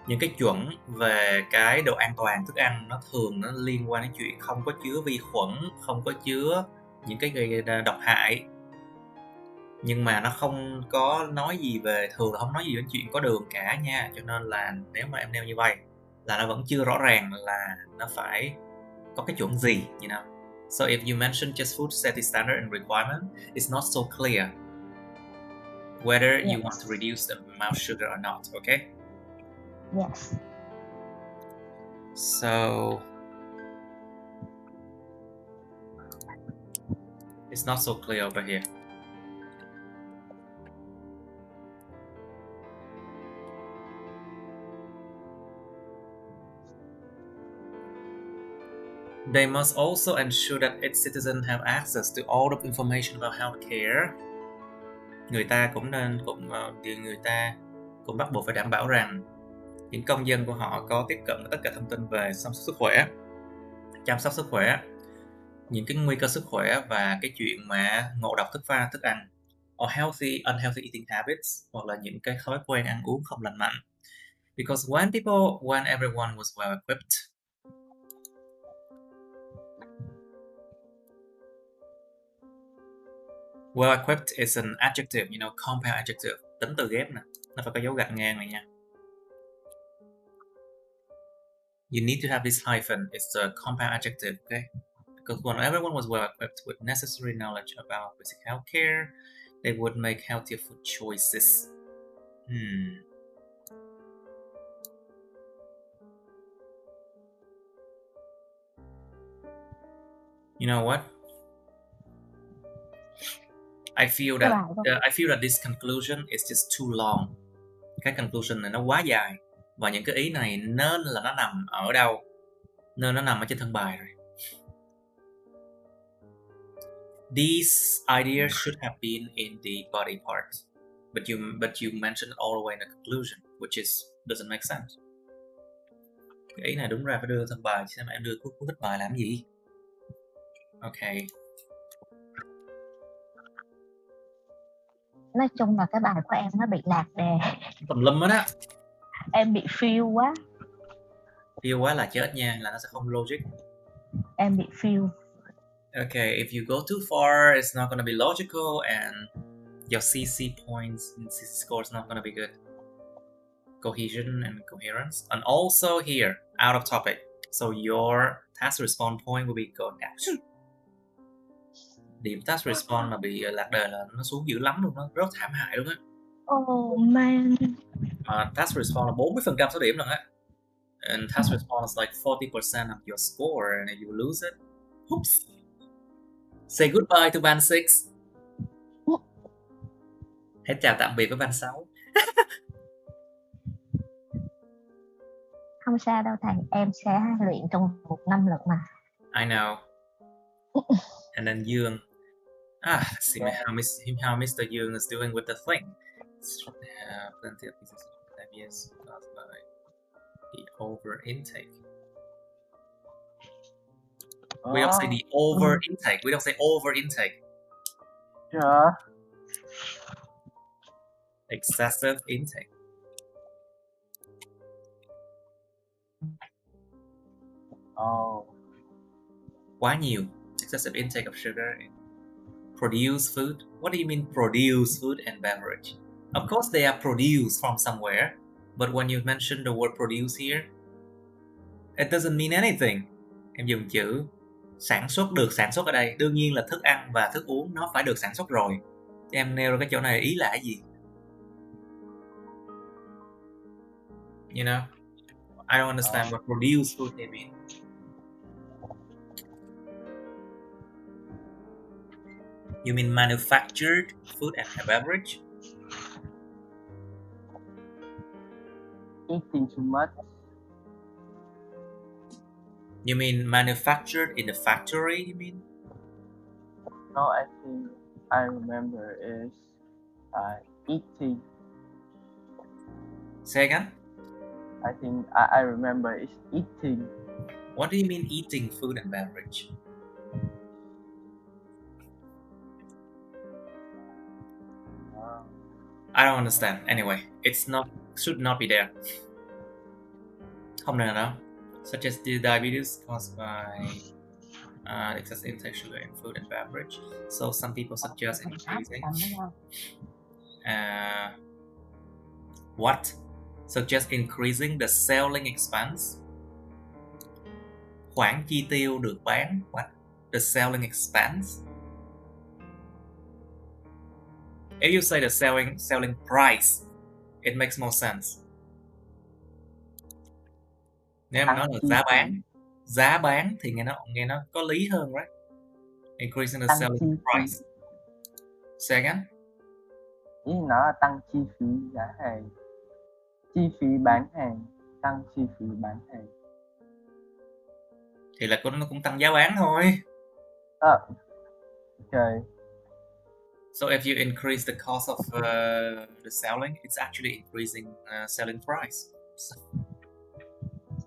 Những cái chuẩn về cái độ an toàn thức ăn nó thường nó liên quan đến chuyện không có chứa vi khuẩn, không có chứa những cái gây độc hại. Nhưng mà nó không có nói gì về, thường là không nói gì đến chuyện có đường cả nha. Cho nên là nếu mà em nêu như vậy là nó vẫn chưa rõ ràng là nó phải có cái chuẩn gì, you know. So if you mention just food safety standard and requirement, it's not so clear. whether you Yes. want to reduce the amount of sugar or not, okay? Yes. So it's not so clear over here. They must also ensure that its citizens have access to all the information about healthcare. Người ta cũng bắt buộc phải đảm bảo rằng những công dân của họ có tiếp cận với tất cả thông tin về chăm sóc sức khỏe, những cái nguy cơ sức khỏe và cái chuyện mà ngộ độc thức ăn, or unhealthy eating habits, hoặc là những cái thói quen ăn uống không lành mạnh. Because when everyone was well equipped, well equipped is an adjective, compound adjective, tính từ ghép nè, nó phải có dấu gạch ngang này nha. You need to have this hyphen. It's a compound adjective, okay? Because when everyone was well equipped with necessary knowledge about basic healthcare, they would make healthier food choices. You know what? I feel that this conclusion is just too long. Cái conclusion này nó quá dài, và những cái ý này nên là nó nằm ở đâu? Nên nó nằm ở trên thân bài rồi. These ideas should have been in the body part, but you mentioned all the way in the conclusion, which doesn't make sense. Cái ý này đúng ra phải đưa thân bài, chứ mà em đưa cuốn tích bài làm gì? Okay. Nói chung là cái bài của em nó bị lạc đề. Tùm lum hết á. Em bị feel quá. Feel quá là chết nha, là nó sẽ không logic. Em bị feel. Okay, if you go too far, it's not gonna be logical, and your CC points and CC score is not gonna be good. Cohesion and coherence, and also here, out of topic. So your task response point will be going down. Điểm task response mà bị lạc đề là nó xuống dữ lắm luôn, nó rất thảm hại luôn á. Oh man. Task response là 40% số điểm lần á. And task response is like 40% of your score, and if you lose it, oops. Say goodbye to band 6. Hết chào tạm biệt với band 6. Không sao đâu thầy, em sẽ luyện trong 1 năm lận mà. I know. And then Dương. Let's see how Mr. Dương is doing with the thing. Plenty of pieces of ideas caused by the over intake. We don't say the over intake. We don't say over intake. Yeah. Excessive intake. Oh. Quá nhiều. Excessive intake of sugar in produced food. What do you mean produce food and beverage? Of course they are produced from somewhere, but when you mention the word produce here, it doesn't mean anything. Em dùng chữ sản xuất, được sản xuất ở đây. Đương nhiên là thức ăn và thức uống nó phải được sản xuất rồi. Em nêu ra cái chỗ này ý là cái gì? You know, I don't understand what produce food they mean. You mean manufactured food and beverage? Eating too much. You mean manufactured in the factory, you mean? No, I think I remember is eating. Say again? I think I remember is eating. What do you mean eating food and beverage? I don't understand. Anyway, should not be there. Không nên đâu. Such as the diabetes caused by excess intake sugar in food and beverage. So some people suggest increasing. What? Suggest increasing the selling expense. Khoản chi tiêu được bán. What? The selling expense. If you say the selling price, it makes more sense. Nếu em nói là giá bán thì nghe nó có lý hơn, right? Increasing the Tăng selling chi phí. price. Say again? Ý nó là tăng chi phí giá hàng. Chi phí bán hàng, tăng chi phí bán hàng. Thì là nó cũng tăng giá bán thôi. Okay. So if you increase the cost of the selling, it's actually increasing selling price. So,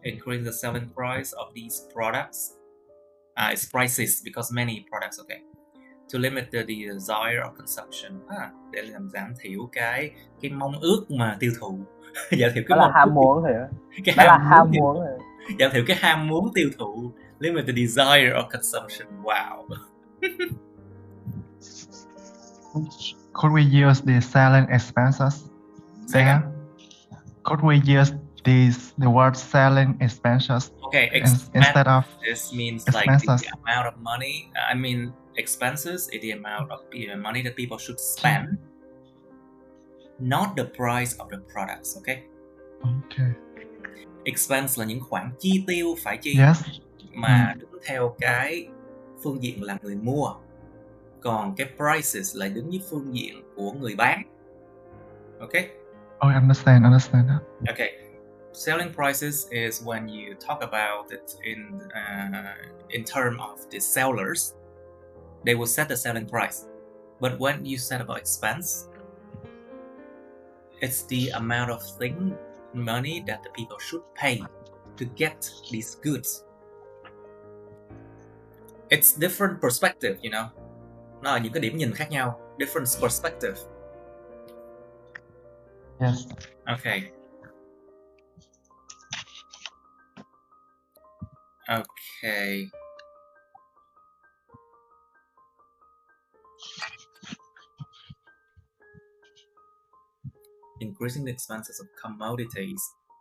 increase the selling price of these products. It's prices because many products, okay. To limit the desire of consumption. Để làm giảm thiểu cái mong ước mà tiêu thụ. Giảm thiểu cái đó là ham muốn rồi. Đó là ham muốn rồi. Giảm thiểu cái ham muốn tiêu thụ. Limit the desire of consumption. Wow. Could we use the selling expenses there? Could we use the word selling expenses? Okay, instead of this means expenses. like the amount of money. I mean, expenses is the amount of money that people should spend, not the price of the products. Okay. Okay. Expense là những khoản chi tiêu phải chi mà đứng theo cái phương diện là người mua, còn cái prices là đứng với phương diện của người bán. Okay. Oh, I understand. Okay. Selling prices is when you talk about it in terms of the sellers, they will set the selling price. But when you set about expense, it's the amount of money that the people should pay to get these goods. It's different perspective, you know. Nó là những cái điểm nhìn khác nhau, different perspective. Yes. Okay. Okay. Increasing the expenses of commodities.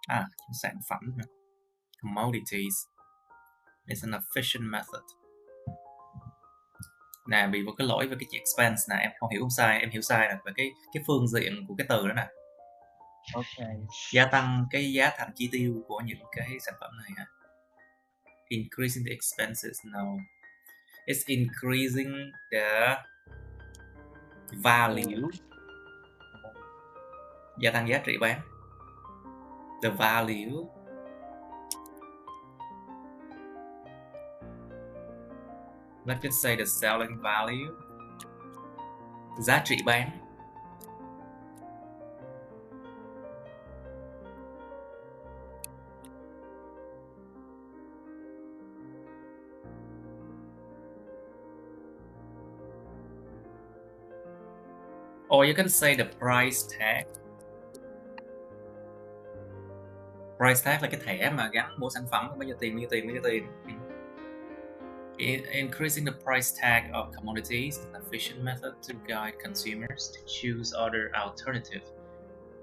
Những sản phẩm. Commodities is an efficient method. Nè, bị một cái lỗi về cái chữ expense nè, em không hiểu sai, em hiểu sai nè, về cái phương diện của cái từ đó nè. Okay. Gia tăng cái giá thành chi tiêu của những cái sản phẩm này hả? Increasing the expenses, no. It's increasing the value. Gia tăng giá trị bán. The value. Let's just say the selling value. Giá trị bán. Or you can say the price tag. Price tag là cái thẻ mà gắn mua sản phẩm, bao nhiêu tiền. Increasing the price tag of commodities is an efficient method to guide consumers to choose other alternatives.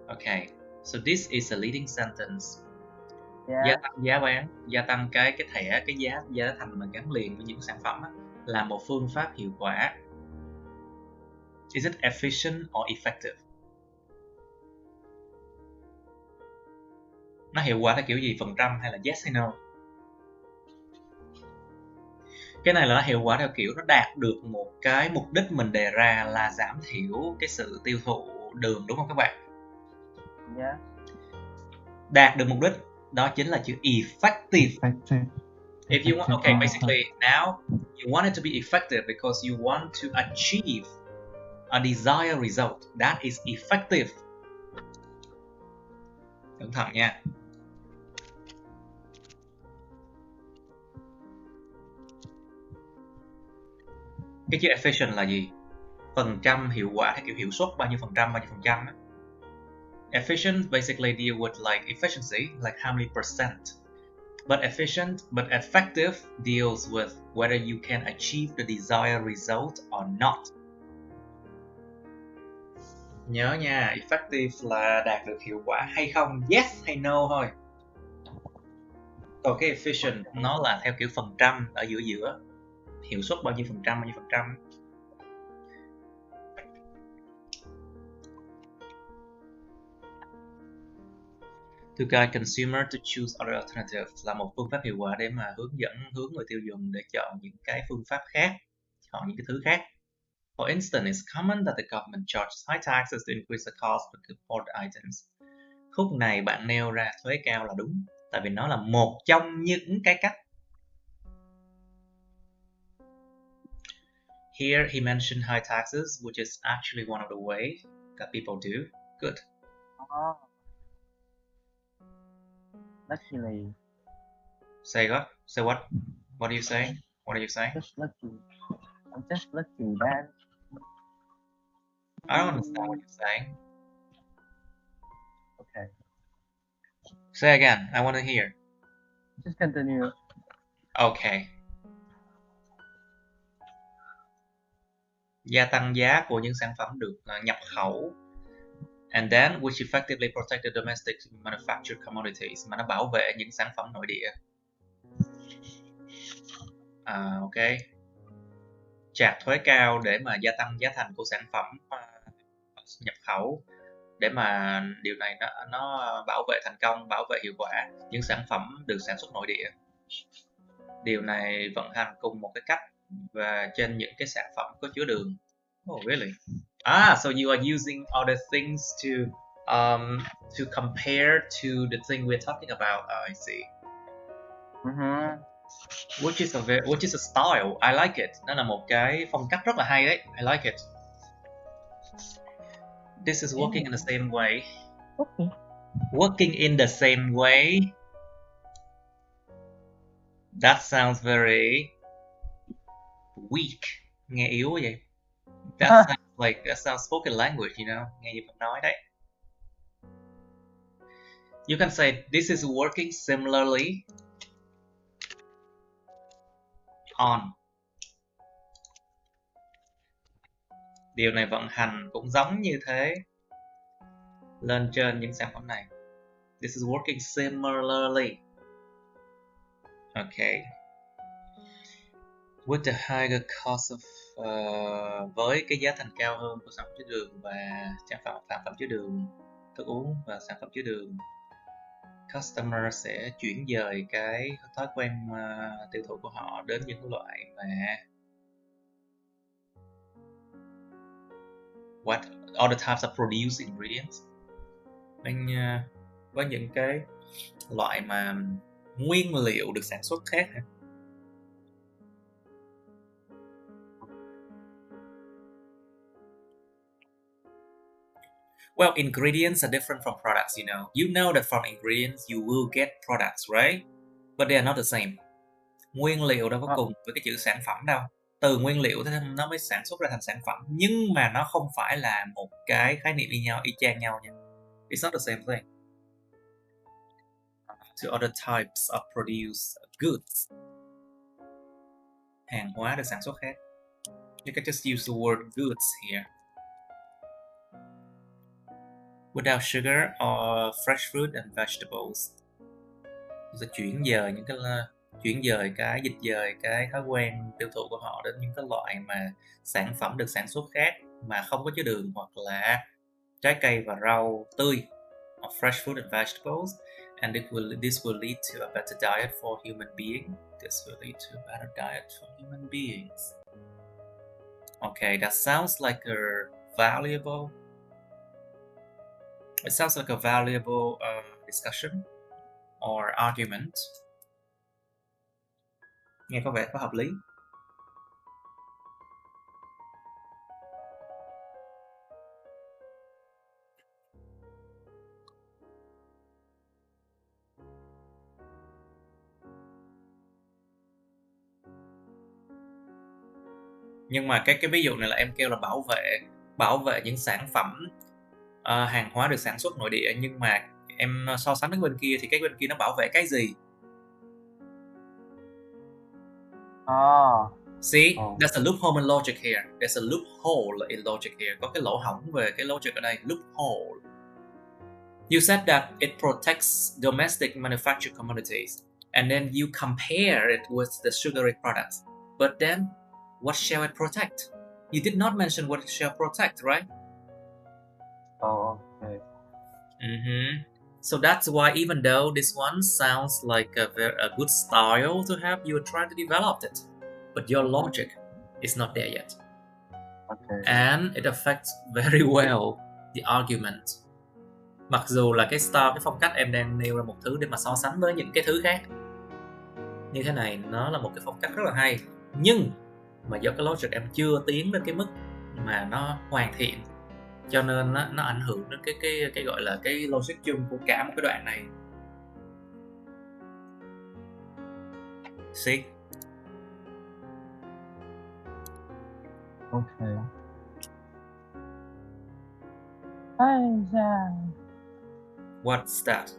Okay, so this is a leading sentence. Yeah. Gia tăng giá bán, gia tăng cái thẻ, cái giá thành mà gắn liền với những sản phẩm á, là một phương pháp hiệu quả. Is it efficient or effective? Nó hiệu quả theo kiểu gì? Phần trăm hay là yes hay no? Cái này là nó hiệu quả theo kiểu nó đạt được một cái mục đích mình đề ra là giảm thiểu cái sự tiêu thụ đường, đúng không các bạn? Yeah. Đạt được mục đích, đó chính là chữ effective. If you want, okay, basically now you want it to be effective because you want to achieve a desired result. That is effective. Cẩn thận nha. Cái chữ efficient là gì? Phần trăm hiệu quả theo kiểu hiệu suất, bao nhiêu phần trăm á. Efficient basically deal with like efficiency, like how many percent. But effective deals with whether you can achieve the desired result or not. Nhớ nha, effective là đạt được hiệu quả hay không, yes hay no thôi. Còn cái efficient nó là theo kiểu phần trăm ở giữa. Hiệu suất bao nhiêu phần trăm. To guide consumer to choose other alternatives là một phương pháp hiệu quả để mà hướng người tiêu dùng để chọn những cái phương pháp khác, chọn những cái thứ khác. For instance, it's common that the government charges high taxes to increase the cost of imported items. Khúc này bạn nêu ra thuế cao là đúng, tại vì nó là một trong những cái cách. Here he mentioned high taxes, which is actually one of the ways that people do. Good. Luckily. Say what? Say what? What do you say? What are you saying? Just lucky. I'm just lucky, man. I don't understand what you're saying. Okay. Say again. I want to hear. Just continue. Okay. Gia tăng giá của những sản phẩm được nhập khẩu, and then which effectively protect the domestic manufactured commodities, mà nó bảo vệ những sản phẩm nội địa. Ok. Chạc thuế cao để mà gia tăng giá thành của sản phẩm nhập khẩu, để mà điều này nó bảo vệ thành công, bảo vệ hiệu quả những sản phẩm được sản xuất nội địa. Điều này vận hành cùng một cái cách và trên những cái sản phẩm có chứa đường. Oh, really? So you are using other things to compare to the thing we're talking about. I see. Which is a style. I like it. Nó là một cái phong cách rất là hay đấy. I like it. This is working in the same way. Okay. Working in the same way. That sounds very weak. Nghe yếu vậy. That sounds spoken language, you know. Nghe như bạn nói đấy. You can say this is working similarly on. Điều này vận hành cũng giống như thế lên trên những sản phẩm này. This is working similarly. Okay. With the higher cost of với cái giá thành cao hơn của sản phẩm chứa đường và sản phẩm chứa đường, thức uống và sản phẩm chứa đường, customer sẽ chuyển dời cái thói quen tiêu thụ của họ đến những loại mà what other types of produced ingredients, với những cái loại mà nguyên liệu được sản xuất khác. Well, ingredients are different from products, you know. You know that from ingredients you will get products, right? But they are not the same. Nguyên liệu đâu có cùng với cái chữ sản phẩm đâu. Từ nguyên liệu thế nó mới sản xuất ra thành sản phẩm, nhưng mà nó không phải là một cái khái niệm y chang nhau nha. It's not the same thing. To other types of produced goods. Hàng hóa được sản xuất khác. You can just use the word goods here. Without sugar or fresh fruit and vegetables. Sẽ chuyển dời cái thói quen tiêu thụ của họ đến những cái loại mà sản phẩm được sản xuất khác mà không có chứa đường, hoặc là trái cây và rau tươi, or fresh fruit and vegetables, and this will lead to a better diet for human beings. Okay, that sounds like a valuable discussion or argument. Nghe có vẻ có hợp lý. Nhưng mà cái ví dụ này là em kêu là bảo vệ những sản phẩm hàng hóa được sản xuất nội địa, nhưng mà em so sánh với bên kia thì cái bên kia nó bảo vệ cái gì? See, there's a loophole in logic here. There's a loophole in logic here. Có cái lỗ hổng về cái logic ở đây. Loophole. You said that it protects domestic manufactured commodities, and then you compare it with the sugary products. But then, what shall it protect? You did not mention what it shall protect, right? Oh, okay. So that's why even though this one sounds like a good style to have, you are trying to develop it, but your logic is not there yet. Okay. And it affects very well the argument. Mặc dù là cái style, cái phong cách em đang nêu ra một thứ để mà so sánh với những cái thứ khác. Như thế này, nó là một cái phong cách rất là hay. Nhưng mà do cái logic em chưa tiến đến cái mức mà nó hoàn thiện, cho nên nó ảnh hưởng đến cái gọi là cái logic chung của cả một cái đoạn này. See? Okay. Ai da. What's that?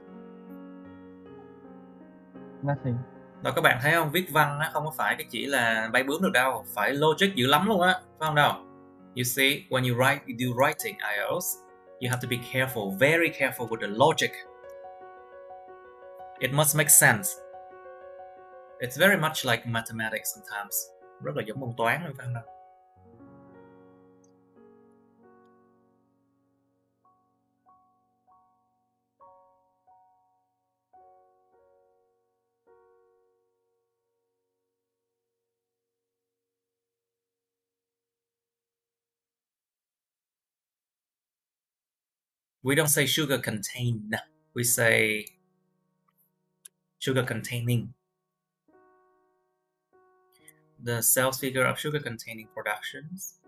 Nothing. Rồi các bạn thấy không, viết văn á, không có phải cái chỉ là bay bướm được đâu, phải logic dữ lắm luôn á, phải không đâu? You see, when you do writing IELTS, you have to be careful, very careful with the logic. It must make sense. It's very much like mathematics sometimes. Rất là giống môn toán luôn, phải không đâu? We don't say sugar contain, we say sugar containing. The sales figure of sugar containing productions.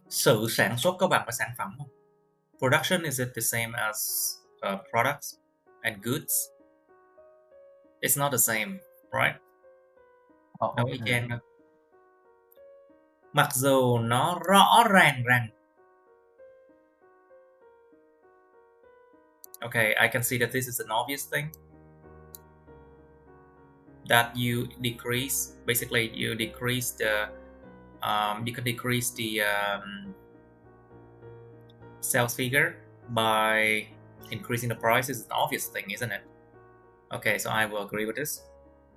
Sự sản xuất có bằng với sản phẩm không? Production, is it the same as products and goods? It's not the same, right? Oh, Đâu y okay. chang đâu. Mặc dù nó rõ ràng rằng okay, I can see that this is an obvious thing. That you decrease, basically you decrease the you can decrease the sales figure by increasing the price is an obvious thing, isn't it? Okay, so I will agree with this.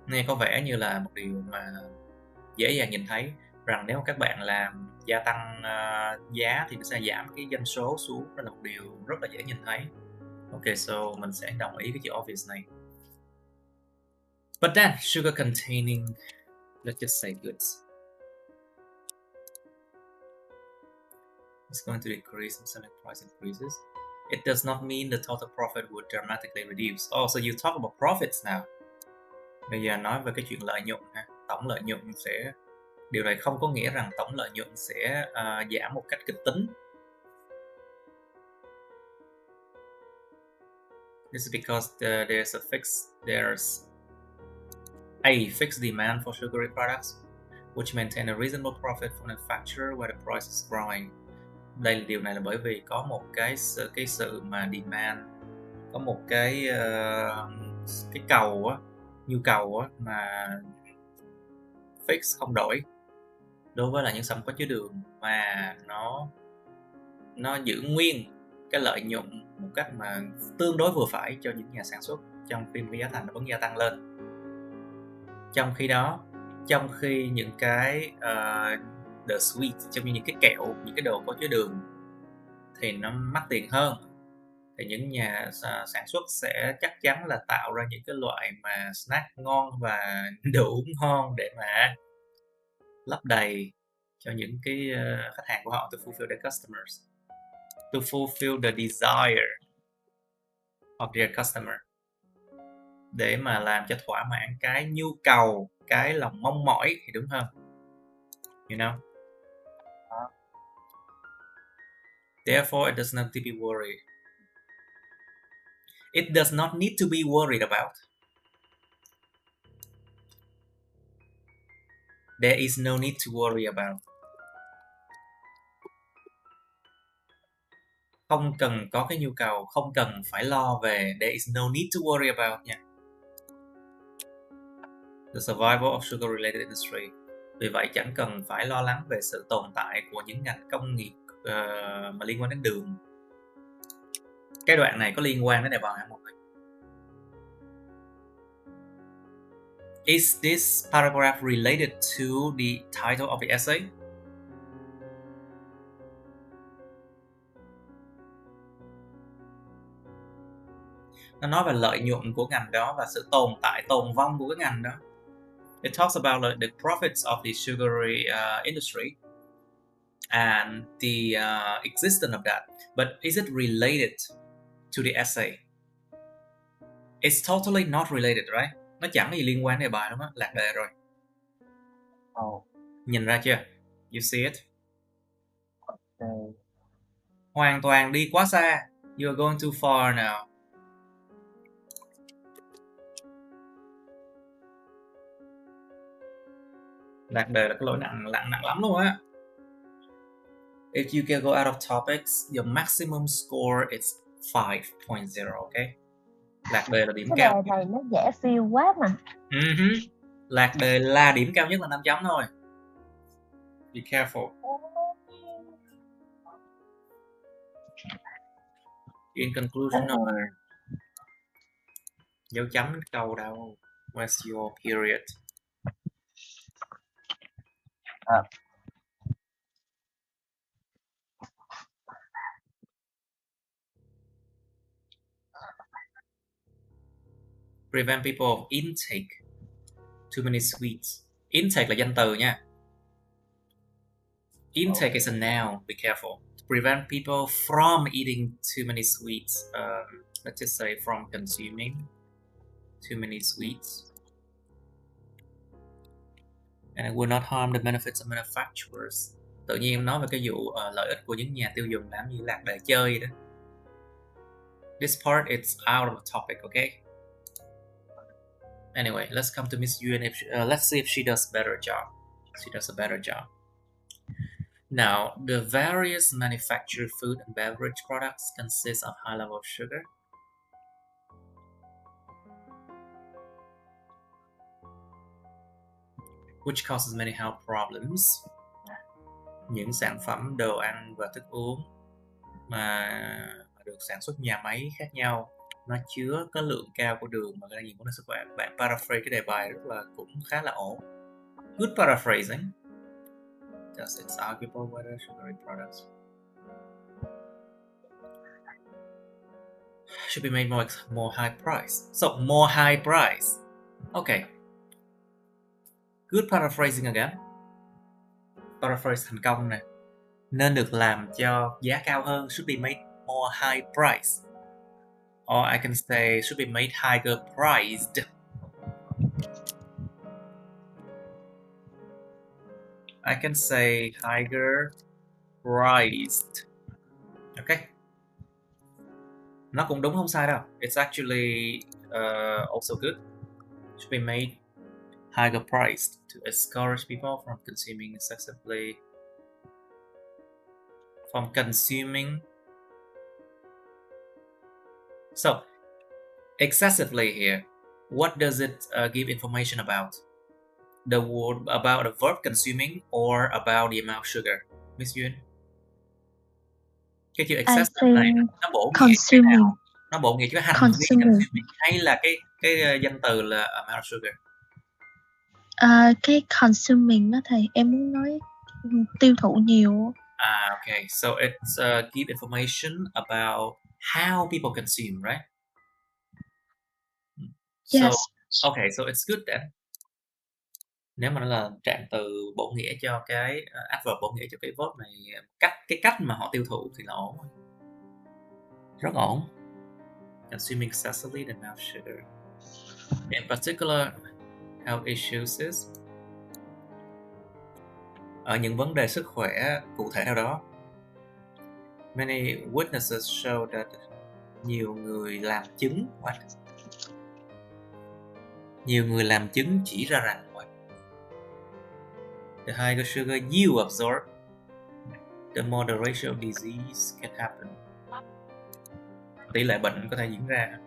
Nghe có vẻ như là một điều mà dễ dàng nhìn thấy, rằng nếu các bạn làm gia tăng giá thì nó sẽ giảm cái doanh số xuống, đó là một điều rất là dễ nhìn thấy. Okay, so mình sẽ đồng ý cái chữ obvious này. But then, sugar containing, let's just say goods. It's going to decrease and selling price increases. It does not mean the total profit would dramatically reduce. Oh, so you talk about profits now. Bây giờ nói về cái chuyện lợi nhuận ha. Tổng lợi nhuận sẽ... Điều này không có nghĩa rằng tổng lợi nhuận sẽ giảm một cách kịch tính. This is because there's a fixed demand for sugary products, which maintain a reasonable profit for manufacturer where the price is growing. Điều này là bởi vì có một cái sự mà demand, có một cái cầu á, nhu cầu á mà fix không đổi đối với là những sản phẩm có chứa đường, mà nó giữ nguyên cái lợi nhuận một cách mà tương đối vừa phải cho những nhà sản xuất, trong khi giá thành nó vẫn gia tăng lên. Trong khi những cái the sweet, trong như những cái kẹo, những cái đồ có chứa đường thì nó mắc tiền hơn, thì những nhà sản xuất sẽ chắc chắn là tạo ra những cái loại mà snack ngon và đồ uống ngon để mà lấp đầy cho những cái khách hàng của họ, to fulfill their customers, to fulfill the desire of their customer, để mà làm cho thỏa mãn cái nhu cầu, cái lòng mong mỏi thì đúng hơn, you know. Therefore, it does not need to be worried. It does not need to be worried about. There is no need to worry about. Không cần có cái nhu cầu, không cần phải lo về. There is no need to worry about nha. The survival of sugar-related industry. Vì vậy chẳng cần phải lo lắng về sự tồn tại của những ngành công nghiệp mà liên quan đến đường. Cái đoạn này có liên quan đến này vào hả mọi người? Is this paragraph related to the title of the essay? Nó nói về lợi nhuận của ngành đó và sự tồn vong của cái ngành đó. It talks about the profits of the sugary industry and the existence of that. But is it related to the essay? It's totally not related, right? Nó chẳng có gì liên quan đến bài đúng không? Lạc đề rồi. Nhìn ra chưa? You see it? Hoàn toàn đi quá xa. You are going too far now. Lạc đề là cái lỗi nặng lắm luôn á. If you can go out of topics, your maximum score is 5.0, okay? Lạc đề là điểm Cái cao. đề này nó dễ feel quá mà. Lạc đề là điểm cao nhất là 5 chấm thôi. Be careful. In conclusion, dấu chấm câu đâu. Where's your period? Prevent people of intake too many sweets. Intake là danh từ nha. Intake is a noun. Be careful. To prevent people from eating too many sweets. Let's just say from consuming too many sweets. And it will not harm the benefits of manufacturers. Tự nhiên em nói về cái vụ lợi ích của những nhà tiêu dùng làm như lạc đề chơi đó. This part it's out of the topic, okay? Anyway, let's come to Miss Yuan. Let's see if she does a better job. She does a better job. Now, the various manufactured food and beverage products consist of high level of sugar. Which causes many health problems. Những sản phẩm đồ ăn và thức uống mà được sản xuất nhà máy khác nhau, nó chứa có lượng cao của đường mà gây nhiều vấn đề sức khỏe. Bạn paraphrase cái đề bài cũng khá là ổn. Good paraphrasing. Thus it's arguable whether sugary products should be made more high price. So more high price. Okay. Good paraphrasing again. Paraphrase thành công nè. Nên được làm cho giá cao hơn. Should be made more high price. Or I can say should be made higher priced. I can say higher priced. Okay. Nó cũng đúng không sai đâu. It's actually also good. Should be made higher priced to discourage people from consuming excessively. So, excessively here, what does it give information about? The word about the verb consuming or about the amount of sugar? Miss Yuen? Cái chữ excessive này nó bổ nghĩa cái nào? Nó bổ nghĩa cho hành vi consuming hay là cái danh từ là amount of sugar? Cái consuming đó thầy, em muốn nói tiêu thụ nhiều. Okay, so it's give information about how people consume, right? Yes. So, okay, so it's good then. Nếu mà nó là trạng từ bổ nghĩa cho cái adverb bổ nghĩa cho cái verb này, cái cách mà họ tiêu thụ thì là ổn, rất ổn. Consuming excessively the amount of sugar. In particular, health issues is ở những vấn đề sức khỏe cụ thể nào đó. Many witnesses show that nhiều người làm chứng chỉ ra rằng the higher sugar you absorb, the more the ratio of disease can happen. Tỷ lệ bệnh có thể diễn ra.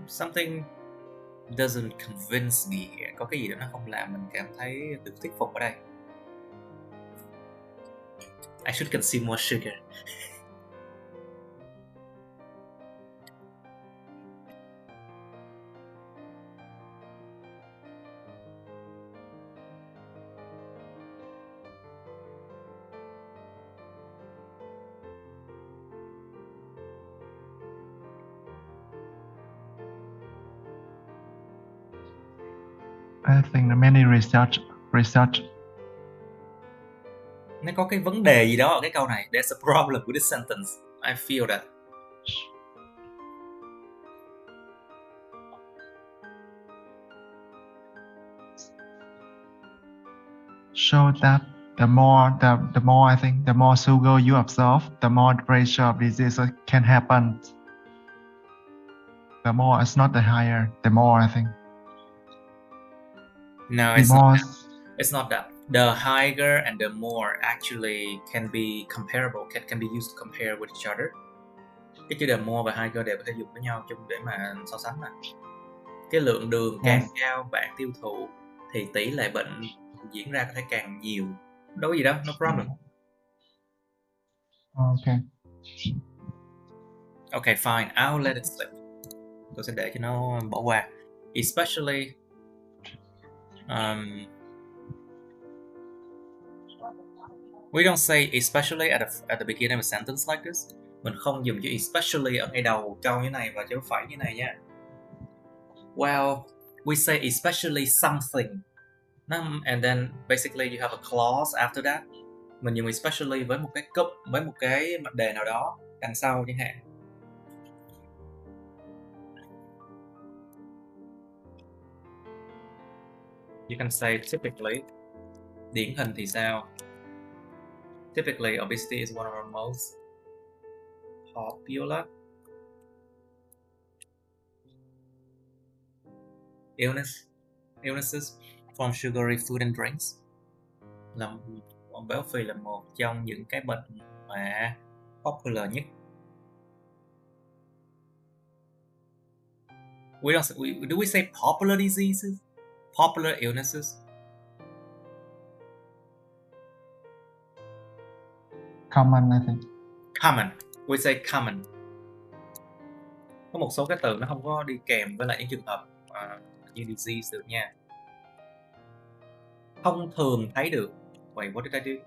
Something doesn't convince me here. Có cái gì đó nó không làm mình cảm thấy được thuyết phục ở đây. I should consume more sugar. I think the many research. Nó có cái vấn đề gì đó ở cái câu này. There's a problem with this sentence. I feel that. Show that the more I think the more sugar you absorb, the more ratio of disease can happen. The more it's not the higher, the more I think. No, it's not that. The higher and the more actually can be comparable, can be used to compare with each other. Cái chữ the more và higher đều có thể dùng với nhau chung để mà so sánh mà. Cái lượng đường càng cao bạn tiêu thụ thì tỷ lệ bệnh diễn ra có thể càng nhiều. Đâu có gì đâu, no problem. Okay. Okay, fine. I'll let it slip. Tôi sẽ để cho nó bỏ qua. Especially we don't say especially at the beginning of a sentence like this. Mình không dùng chữ especially ở ngay đầu câu như này và chữ phải như này nha. Well, we say especially something. And then basically you have a clause after that. Mình dùng especially với một cái cụm, với một cái mệnh đề nào đó đằng sau chẳng hạn. You can say typically. Điển hình thì sao? Typically, obesity is one of our most popular illnesses from sugary food and drinks. Béo phì là một trong những cái bệnh mà popular nhất. Do we say popular diseases? Popular illnesses? Common, I think. Common. We say common. Có một số cái từ nó không có đi kèm với lại những trường hợp như disease được nha. Thông thường thấy được. Wait, what did I do?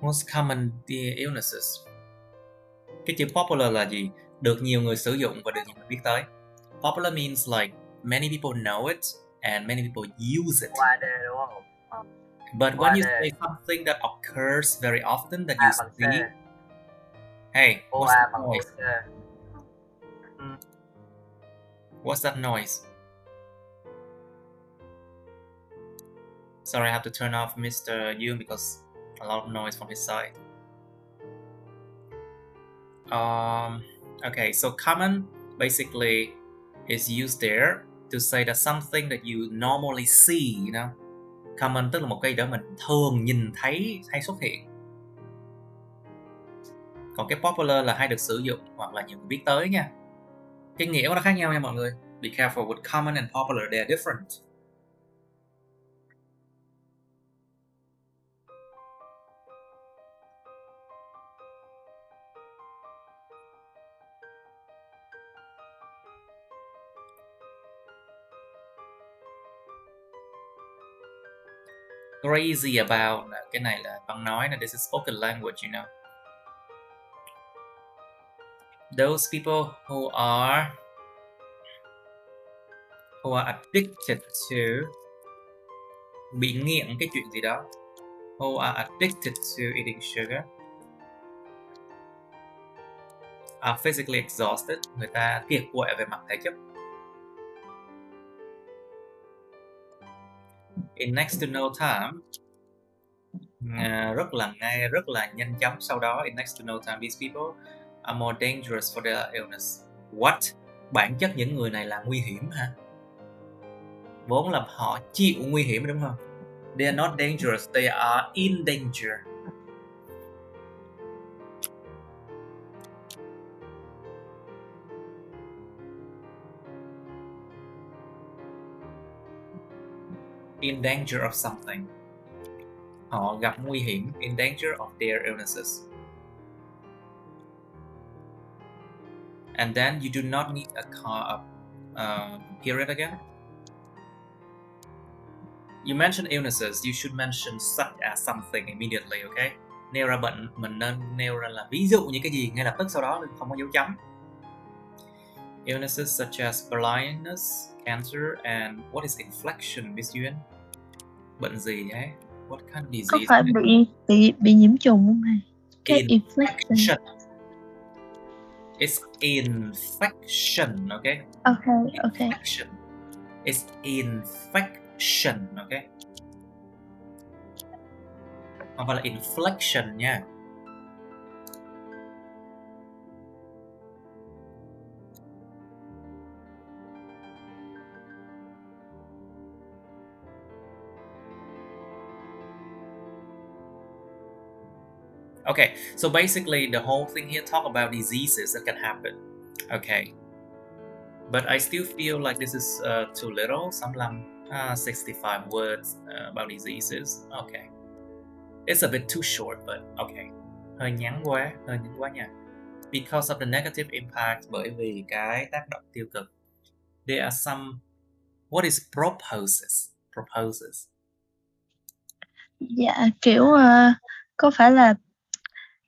Most common illnesses. Cái chữ popular là gì? Được nhiều người sử dụng và được nhiều người biết tới. Popular means like many people know it and many people use it. Qua đề đúng không? But when you say something that occurs very often that you see, hey, what's that noise? What's that noise? Sorry, I have to turn off Mr. Yoon because a lot of noise from his side. Okay, so common basically is used there to say that something that you normally see, you know. Common tức là một cái gì đó mình thường nhìn thấy hay xuất hiện. Còn cái popular là hay được sử dụng hoặc là nhiều người biết tới nha. Cái nghĩa của nó khác nhau nha mọi người. Be careful with common and popular, they are different. Crazy about, cái này là văn nói, this is spoken language, you know. Those people who are addicted to, bị nghiện cái chuyện gì đó, who are addicted to eating sugar, are physically exhausted, người ta kiệt quệ về mặt thể chất. In next to no time, rất là nhanh chóng sau đó, in next to no time, these people are more dangerous for their illness. What? Bản chất những người này là nguy hiểm hả? Vốn là họ chịu nguy hiểm đúng không? They are not dangerous, they are in danger. in danger of something. Họ gặp nguy hiểm, in danger of their illnesses. And then you do not need a period again. You mention illnesses, you should mention such as something immediately, okay? Nêu ra bệnh, mình nên nêu ra là ví dụ như cái gì ngay lập tức, sau đó không có dấu chấm. Illnesses such as blindness, cancer, and what is inflection, Miss Yuen? Bệnh gì ấy? What kind of disease? Có phải bị nhiễm trùng không thầy? Cái inflection. It's infection, okay? Okay. Infection. It's infection, okay? Không phải là inflection nha. Okay, so basically the whole thing here talk about diseases that can happen. Okay, but I still feel like this is too little. 65 words about diseases. Okay, it's a bit too short, but okay. Hơi ngắn quá nha. Because of the negative impact, bởi vì cái tác động tiêu cực. There are some. What is proposes? Dạ, kiểu có phải là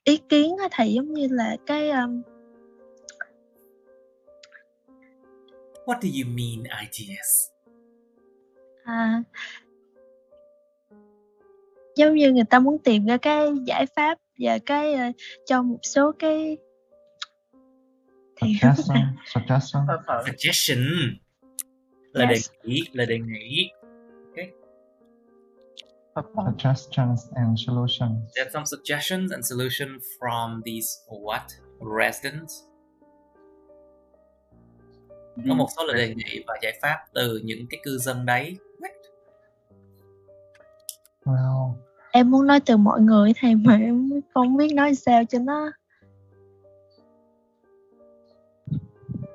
ý kiến á thầy, giống như là cái What do you mean ideas? Giống như người ta muốn tìm ra cái giải pháp và cái cho một số cái Suggestion là đề nghị. Okay. Suggestions and solutions. There's some suggestions and solutions from these residents. Có một số lời đề nghị và giải pháp từ những cái cư dân đấy. Well, em muốn nói từ mọi người thầy, mà em không biết nói sao cho nó.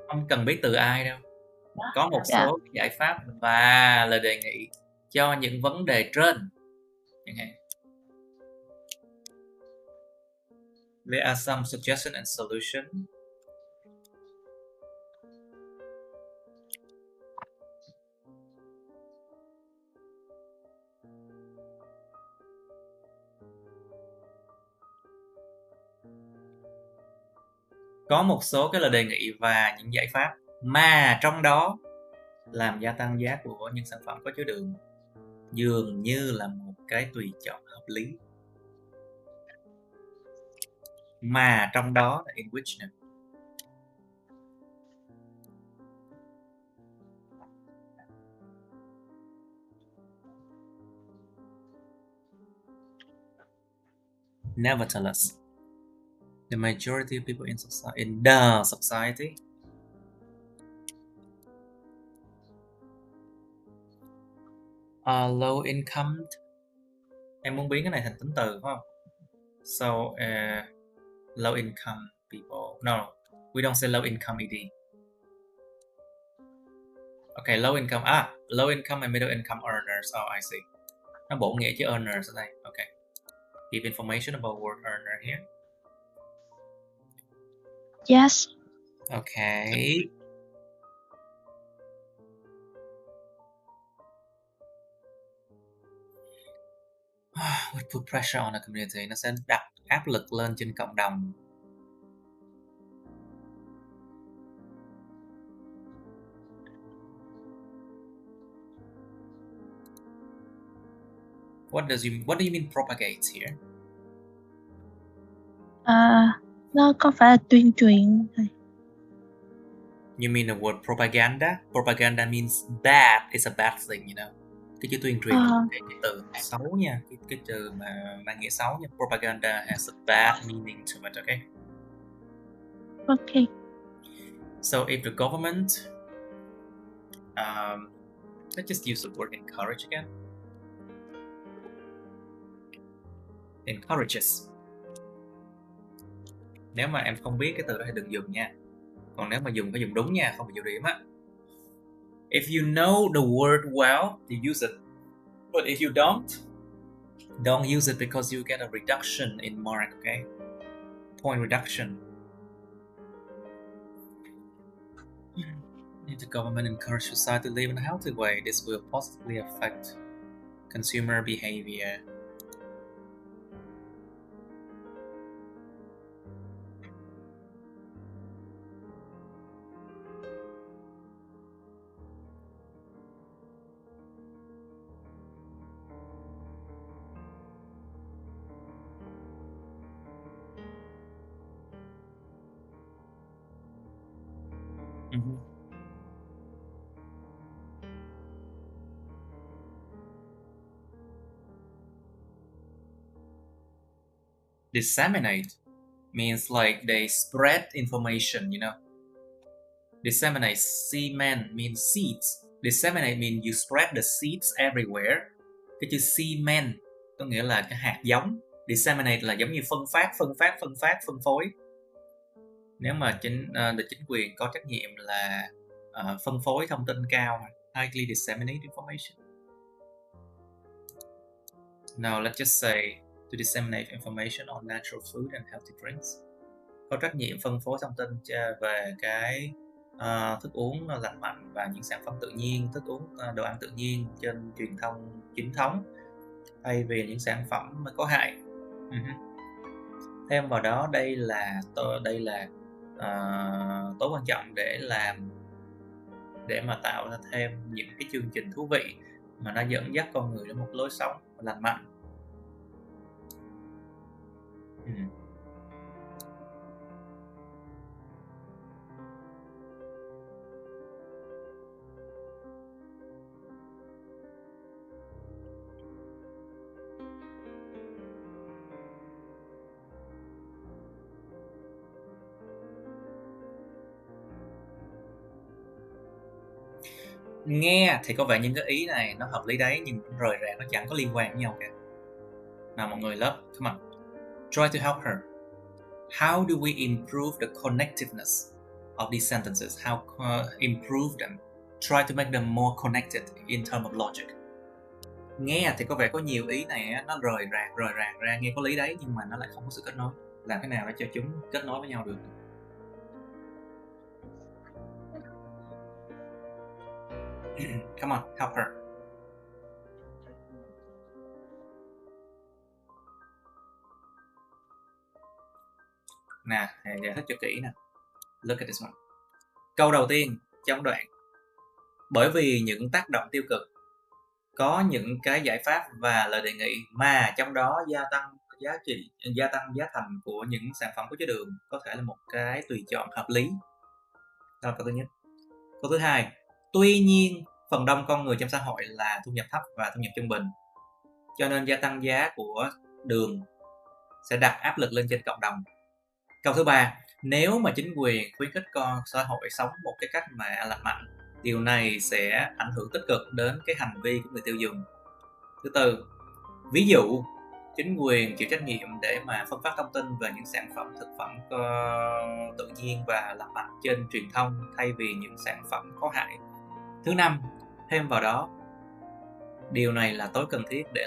Không cần biết từ ai đâu. Có một số giải pháp và lời đề nghị cho những vấn đề trên. There are some suggestions and solutions. Có một số cái lời đề nghị và những giải pháp mà trong đó làm gia tăng giá của những sản phẩm có chứa đường dường như là một cái tùy chọn hợp lý. Mà trong đó là in which nè. Nevertheless, the majority of people in the society are low income. Em muốn biến cái này thành tính từ phải không? So low income people. No, we don't say low income ed. Okay, low income. Low income and middle income earners. Oh, I see. Nó bổ nghĩa chứ earners ở đây. Okay. Give information about word earner here. Yes. Okay. Would put pressure on the community. Nó sẽ đặt áp lực lên trên cộng đồng. What do you mean propagate here? Nó có phải là tuyên truyền thầy? You mean the word propaganda? Propaganda means bad. It's a bad thing, you know. Cái chữ tuyên truyền là cái từ xấu nha, cái từ mà mang nghĩa xấu nha. Propaganda has a bad meaning to it, okay? Okay. So if the government, let's just use the word encourage again. Encourages. Nếu mà em không biết cái từ đó thì đừng dùng nha. Còn nếu mà dùng phải dùng đúng nha, không bị vô điểm á. If you know the word well, you use it. But if you don't use it because you get a reduction in mark, okay? Point reduction. If the government encourage society to live in a healthy way, this will positively affect consumer behavior. Disseminate means like they spread information, you know. Disseminate, cement means seeds. Disseminate means you spread the seeds everywhere. Cái chữ cement có nghĩa là cái hạt giống. Disseminate là giống như phân phối. Nếu mà chính quyền có trách nhiệm là phân phối thông tin cao, highly disseminate information. Now let's just say to disseminate information on natural food and healthy drinks. Có trách nhiệm phân phối thông tin về cái thức uống lành mạnh và những sản phẩm tự nhiên, thức uống đồ ăn tự nhiên trên truyền thông chính thống thay vì những sản phẩm có hại. Thêm vào đó, đây là tối quan trọng để mà tạo ra thêm những cái chương trình thú vị mà nó dẫn dắt con người đến một lối sống lành mạnh. Nghe thì có vẻ những cái ý này nó hợp lý đấy, nhưng rời rạc nó chẳng có liên quan với nhau cả. Nào mọi người lớp, come on, try to help her. How do we improve the connectiveness of these sentences? How improve them? Try to make them more connected in terms of logic. Nghe thì có vẻ có nhiều ý này nó rời rạc ra, nghe có lý đấy nhưng mà nó lại không có sự kết nối. Làm thế nào để cho chúng kết nối với nhau được? Come on, help her. Nè, giải thích cho kỹ nè. Look at this one. Câu đầu tiên trong đoạn. Bởi vì những tác động tiêu cực, có những cái giải pháp và lời đề nghị mà trong đó gia tăng giá thành của những sản phẩm có chứa đường có thể là một cái tùy chọn hợp lý. Đó là câu thứ nhất. Câu thứ hai, tuy nhiên phần đông con người trong xã hội là thu nhập thấp và thu nhập trung bình, cho nên gia tăng giá của đường sẽ đặt áp lực lên trên cộng đồng. Câu thứ ba, nếu mà chính quyền khuyến khích con xã hội sống một cái cách mà lành mạnh, điều này sẽ ảnh hưởng tích cực đến cái hành vi của người tiêu dùng. Thứ tư, ví dụ chính quyền chịu trách nhiệm để mà phân phát thông tin về những sản phẩm thực phẩm tự nhiên và lành mạnh trên truyền thông thay vì những sản phẩm có hại. Thứ năm, thêm vào đó, điều này là tối cần thiết để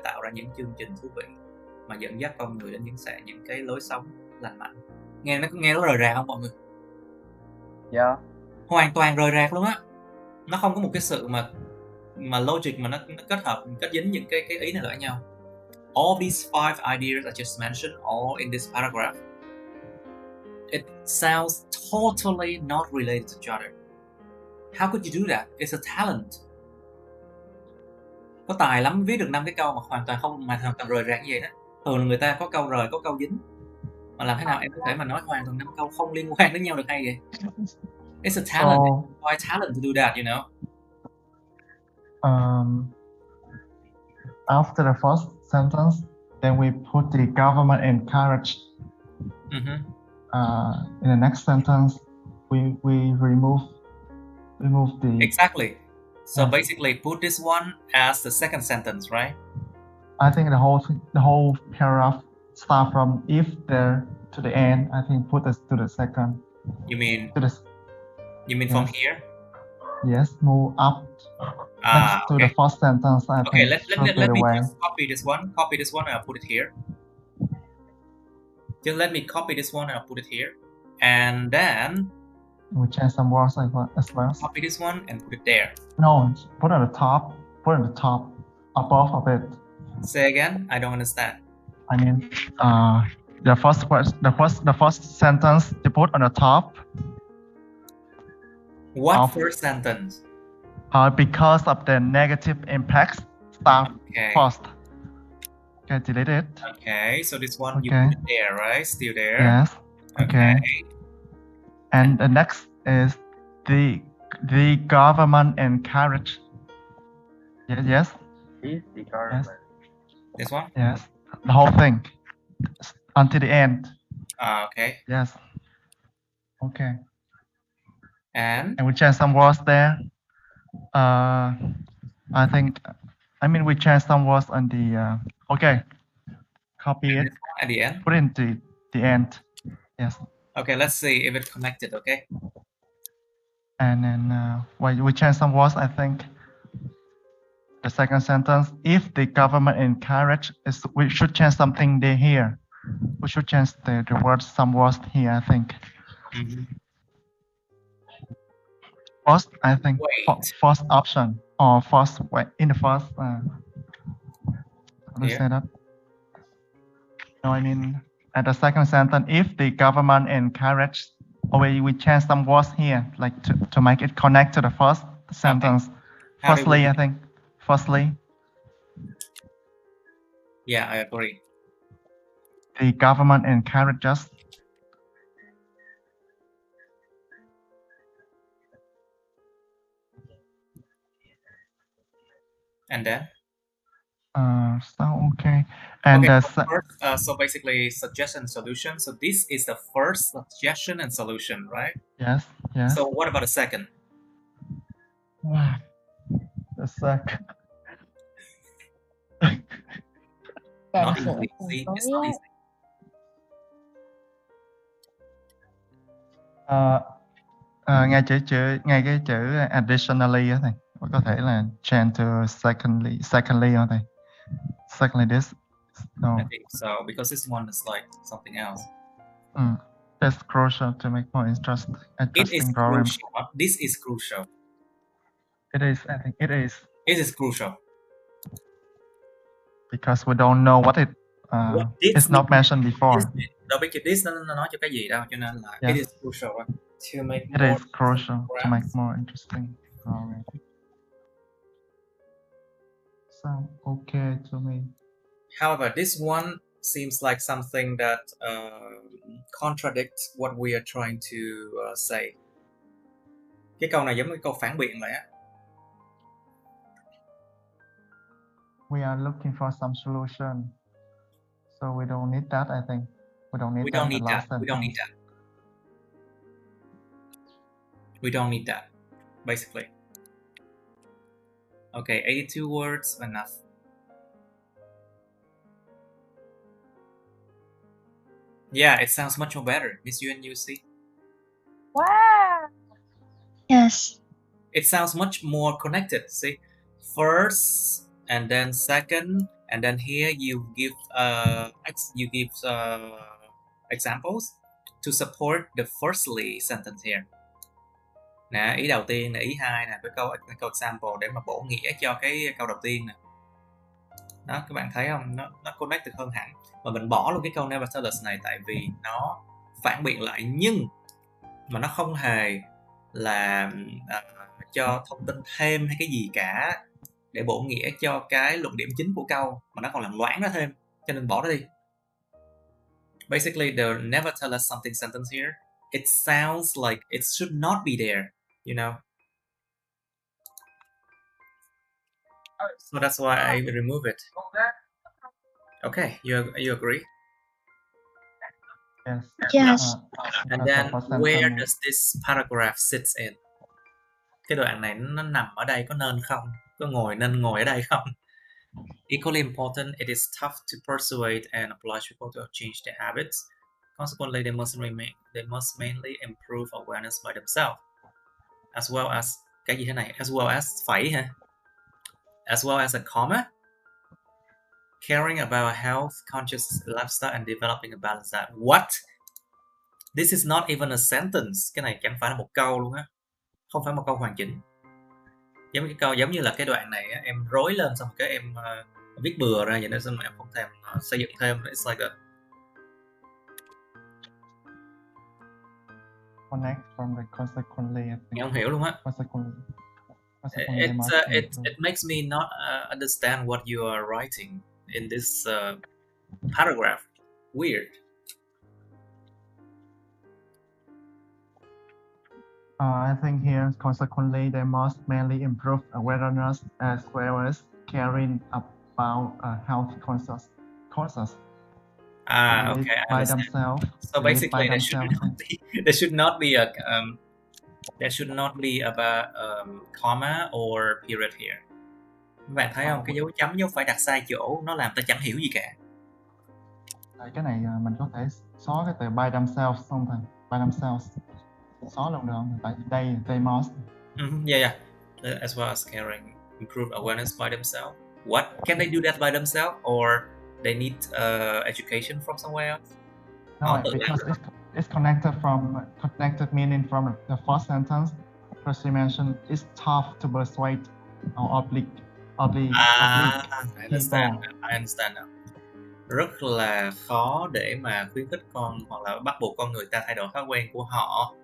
tạo ra những chương trình thú vị mà dẫn dắt con người đến những cái lối sống lành mạnh. Nghe nó rời rạc không mọi người? Dạ. Hoàn toàn rời rạc luôn á. Nó không có một cái sự mà logic mà nó kết dính những cái ý này lại nhau. All these 5 ideas I just mentioned, all in this paragraph, it sounds totally not related to each other. How could you do that? It's a talent. Có tài lắm viết được 5 cái câu mà hoàn toàn rời rạc như vậy đó. Thường là người ta có câu rời, có câu dính. Mà làm thế nào em có thể mà nói hoàn toàn 5 câu không liên quan đến nhau được hay vậy? It's a talent. It's quite talent to do that, you know. After the first sentence, then we put the government encouraged. In the next sentence, we remove the... Exactly. So basically, put this one as the second sentence, right? I think the whole paragraph start from if there to the end. I think put this to the second. You mean to the, from here? Yes, move up next to the Okay. first sentence. I Okay, think should let be the me way. just copy this one. Copy this one and I'll put it here. Just let me copy this one and I'll put it here. And then We change some words as well. copy this one and put it there. No, put at the top. Put at the top, above of it. Say again. I don't understand. I mean, the first sentence you put on the top. What Of- first sentence? Because of the negative impacts, start Okay. first. Okay, delete it. Okay, so this one you Okay. put it there, right? Still there. Yes. Okay. And the next is the government encourage. Yes. Is the government. This one. Yes. The whole thing until the end. Okay. Yes. Okay. And we change some words there. I think. I mean, we change some words on the. Okay. Copy it. this one at the end. Put it into the end. Yes. Okay, let's see if it's connected. Okay. And then we change some words. I think. The second sentence, if the government encourage, we should change something there here. We should change the words, some words here, I think. Mhm. First, I think, Wait. first option, or first, in the first, how do you Here. say that? No, I mean, at the second sentence, if the government encourage, or we change some words here, like to make it connect to the first sentence. How do we Firstly, do I it? think, firstly, Yeah, I agree. the government encourages. And then. So okay. And okay, so basically suggestion and solution. So this is the first suggestion and solution, right? Yes. So what about the second? The second. Kèm Not sẽ easy. cùng See, với it's not easy. Ngay cái chữ additionally á thầy, có thể là change to secondly hả thầy? Secondly this. No. I think so because this one is like something else. That's crucial to make more interesting It is problems. crucial. This is crucial. It is. I think it is. It is crucial. Because we don't know what it is not mentioned before. Đâu biết this nó nói cho cái gì đâu, cho nên là Yes. it is crucial to make It more is crucial to make programs. more interesting. Sound okay to me. However, this one seems like something that contradicts what we are trying to say. Cái câu này giống như câu phản biện vậy á. We are looking for some solution, so we don't need that. I think we don't need We that. don't need the last that. We don't need sentence. that. We don't need that, basically. Okay, 82 words enough. Yeah, it sounds much more better, Miss Yuan. You see, wow. Yes. it sounds much more connected. See, first and then second, and then here you give examples to support the firstly sentence here. Nè, ý đầu tiên nè, ý hai nè, cái câu example để mà bổ nghĩa cho cái câu đầu tiên nè. Đó, các bạn thấy không? Nó connected hơn hẳn. Và mình bỏ luôn cái câu nevertheless này tại vì nó phản biện lại, nhưng mà nó không hề là cho thông tin thêm hay cái gì cả để bổ nghĩa cho cái luận điểm chính của câu, mà nó còn làm loãng nó thêm, cho nên bỏ nó đi. Basically, the never tell us something sentence here, it sounds like it should not be there, you know. So that's why I remove it. Okay, you agree? Yes. Yes. And then where does this paragraph sits in? Cái đoạn này nó nằm ở đây có nên không? Có nên ngồi ở đây không? Equally important, it is tough to persuade and oblige people to change their habits. Consequently, they must mainly improve awareness by themselves, as well as cái gì thế này? As well as phẩy hả? As well as a comma. Caring about a health conscious lifestyle and developing a balanced diet. What? This is not even a sentence. Cái này chẳng phải là một câu luôn á. Không phải một câu hoàn chỉnh. Giống như là cái đoạn này á, em rối lên xong cái em viết bừa ra vậy nên xong em không thèm xây dựng thêm. It's like a Connect from the consequently. I think. Nghe không hiểu luôn á. Consequently, they must It makes me not understand what you are writing in this paragraph. Weird. I think here, consequently, they must mainly improve awareness as well as caring about health conscious. Okay, I by understand. themselves. So basically, there should not be about comma or period here. Các bạn thấy không? Cái dấu chấm dấu phẩy đặt sai chỗ nó làm ta chẳng hiểu gì cả. Cái này mình có thể xóa cái từ by themselves không thầy? By themselves. Xóa luôn được không? Tại đây they must. Yeah. As well as caring, improve awareness by themselves. What? Can they do that by themselves or they need education from somewhere else? No, because it's connected meaning from the first sentence. Because you mentioned it's tough to persuade or oblique I understand now. Rất là khó để mà khuyến khích con hoặc là bắt buộc con người ta thay đổi thói quen của họ.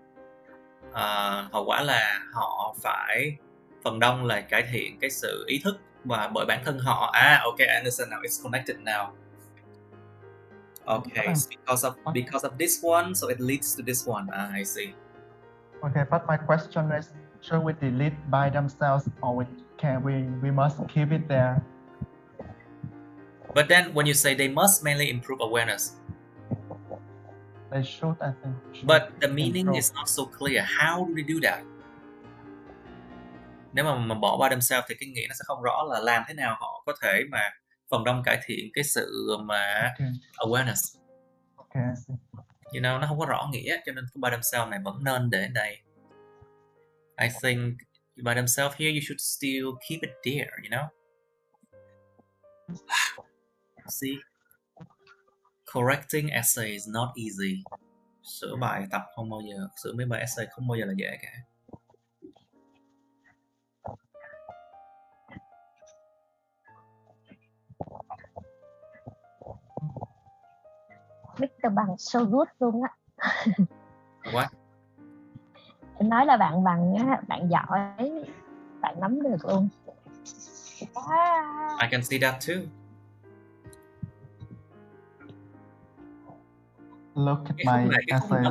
Hậu quả là họ phải phần đông là cải thiện cái sự ý thức và bởi bản thân họ. Okay, I understand now. It's connected now. Okay, so because of this one, so it leads to this one. I see. Okay, but my question is, should we delete by themselves or we must keep it there? But then when you say they must mainly improve awareness, they should, I think. But the meaning is not so clear. How do they do that? Nếu mà bỏ by themselves thì cái nghĩa nó sẽ không rõ là làm thế nào họ có thể mà phần đông cải thiện cái sự mà awareness. Okay. You know, nó không có rõ nghĩa cho nên cái by themselves này vẫn nên để ở đây. I think by themselves here you should still keep it there, you know? See? Correcting essay is not easy. Sửa bài tập không bao giờ, sửa mấy bài essay không bao giờ là dễ cả. Mr. bằng so good luôn á. What? Em nói là bạn giỏi, bạn nắm được luôn. I can see that too. Look at my essay.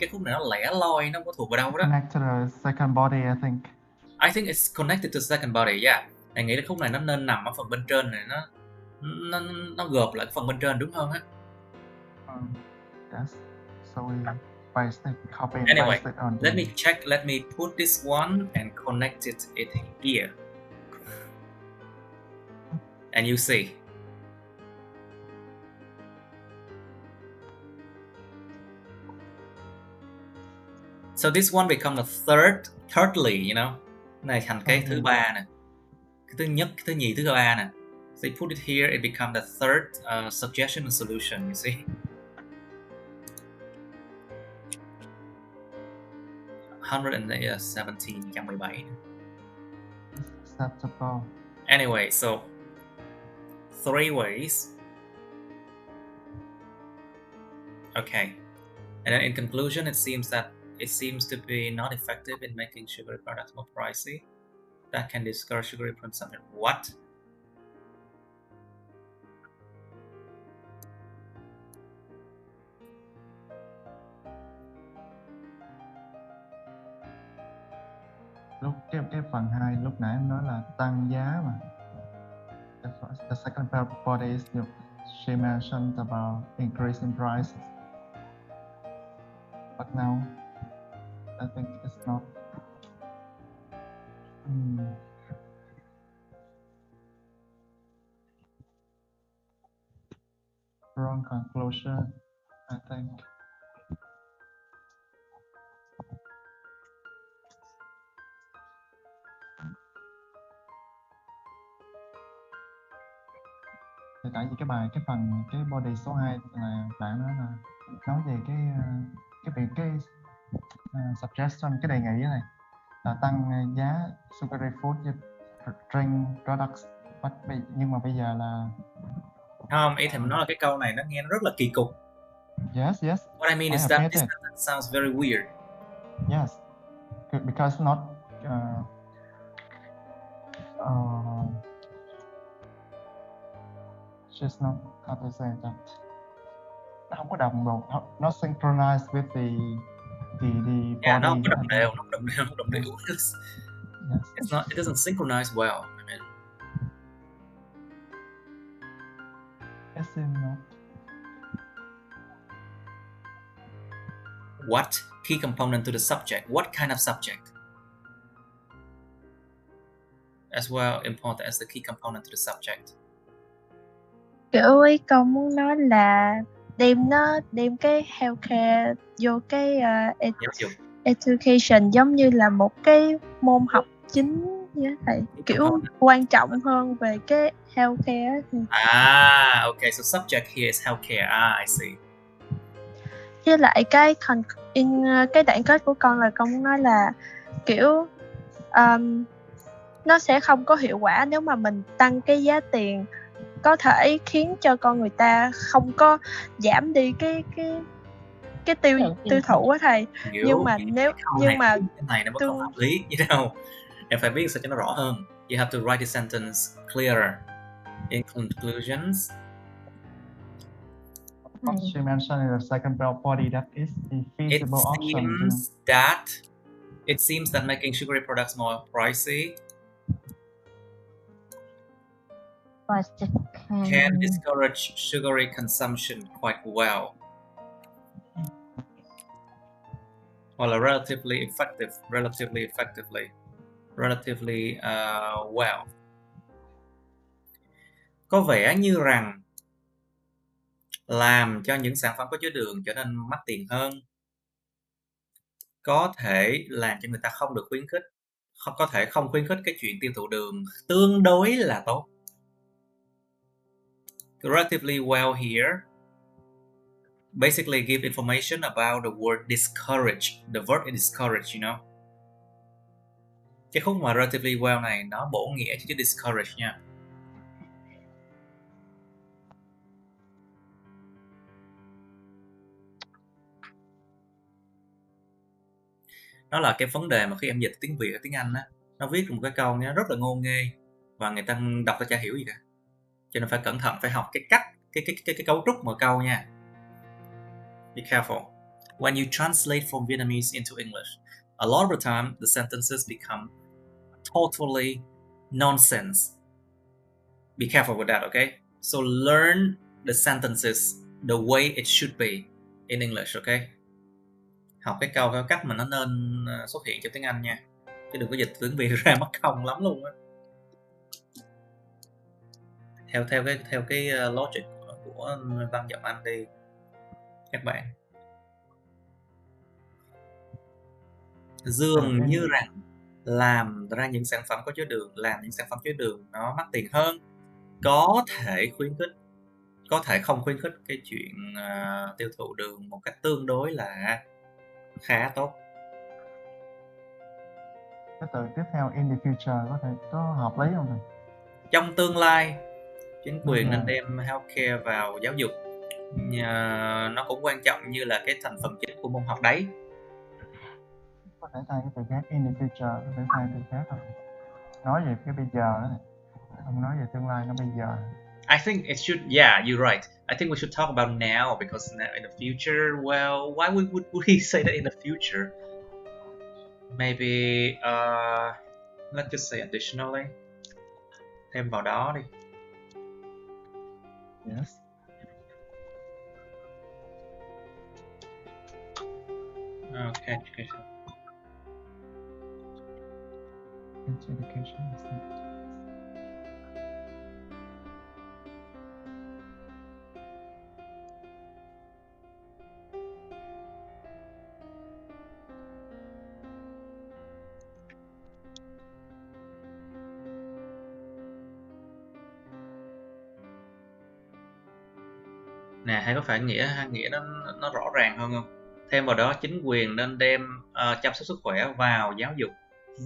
Cái khúc này nó lẻ loi, nó không có thuộc vào đâu đó. Connect to the second body, I think. I think it's connected to the second body, yeah. Anh nghĩ là khúc này nó nên nằm ở phần bên trên này, nó gộp lại cái phần bên trên đúng hơn á. Yes. So we paste it, copy and Anyway, paste it on. Let me check. Let me put this one and connect it here, and you see. So this one become the thirdly, you know. Này thành cái thứ ba nè, cái thứ nhất, cái thứ nhì, thứ ba nè. So you put it here, it become the third suggestion and solution. You see. 117. Acceptable. Anyway, so 3 ways. Okay, and then in conclusion, it seems to be not effective in making sugary products more pricey. That can discourage sugary consumption. What? Lúc cái phần 2 lúc nãy em nói là tăng giá mà. The second body is she mentioned about increasing prices. But now I think it's not. Wrong conclusion, I think. thì tại vì cái phần body số 2 là bạn nói về cái suggestion, cái đề nghị này là tăng giá sugary food với drink products, nhưng mà bây giờ là Không, ý thèm nói là cái câu này nó nghe nó rất là kỳ cục. yes. What I mean is that this sentence sounds very weird. Yes, because not just not, how to say that, nó không có đồng bộ, nó synchronized with the body. Yeah, nó không có đồng đều, Yes. It doesn't synchronize well. I mean, Yes and no. what key component to the subject? What kind of subject? As well important as the key component to the subject. Kiểu ý câu muốn nói là đem cái healthcare vô cái Giáo dục. education giống như là một cái môn học chính với thầy, kiểu quan trọng hơn về cái healthcare thì. Okay, so subject here is healthcare. I see. Với lại cái đoạn kết của con là con muốn nói là kiểu nó sẽ không có hiệu quả nếu mà mình tăng cái giá tiền, có thể khiến cho con người ta không có giảm đi cái tiêu thụ á thầy. Nhưng mà nếu cái này nó không hợp lý như đâu. Em phải biết sao cho nó rõ hơn. You have to write the sentence clearer. In conclusions, what she mentioned in the second body, that is the feasible option. It seems that making sugary products more pricey can discourage sugary consumption quite well. Well, relatively well. Có vẻ như rằng làm cho những sản phẩm có chứa đường trở nên mắc tiền hơn, có thể làm cho người ta không được khuyến khích, có thể không khuyến khích cái chuyện tiêu thụ đường tương đối là tốt. Relatively well here basically give information about the word discourage. The verb is discourage, you know. Cái khúc mà relatively well này nó bổ nghĩa chứ discourage nha. Đó là cái vấn đề mà khi em dịch tiếng Việt và tiếng Anh á, nó viết một cái câu nó rất là ngô nghê và người ta đọc ta chả hiểu gì cả. Cho nên phải cẩn thận, phải học cái cách cái cấu trúc mở câu nha. Be careful. When you translate from Vietnamese into English, a lot of the time the sentences become totally nonsense. Be careful with that, okay? So learn the sentences the way it should be in English, okay? Học cái câu theo cách mà nó nên xuất hiện trong tiếng Anh nha, chứ đừng có dịch tiếng Việt ra mất công lắm luôn á. Theo cái logic của văn giọng Anh đi các bạn. Dường như rằng làm ra những sản phẩm có chứa đường, làm những sản phẩm chứa đường nó mắc tiền hơn, có thể khuyến khích, có thể không khuyến khích cái chuyện tiêu thụ đường một cách tương đối là khá tốt. Cái từ tiếp theo in the future có hợp lý không thầy? Trong tương lai, chính quyền nên đem healthcare vào giáo dục. Nó cũng quan trọng như là cái thành phần chính của môn học đấy. Có thể thay cái từ khác, in the future, có thể thay từ khác không? Nói về cái bây giờ đó này, không nói về tương lai, nó bây giờ. I think it should, yeah, you're right. I think we should talk about now, because now in the future, well, why would we say that in the future? Maybe, let's just say additionally. Thêm vào đó đi. Yes. Okay, education. Education is it? Nè, hay có phải nghĩa nó rõ ràng hơn không? Thêm vào đó, chính quyền nên đem chăm sóc sức khỏe vào giáo dục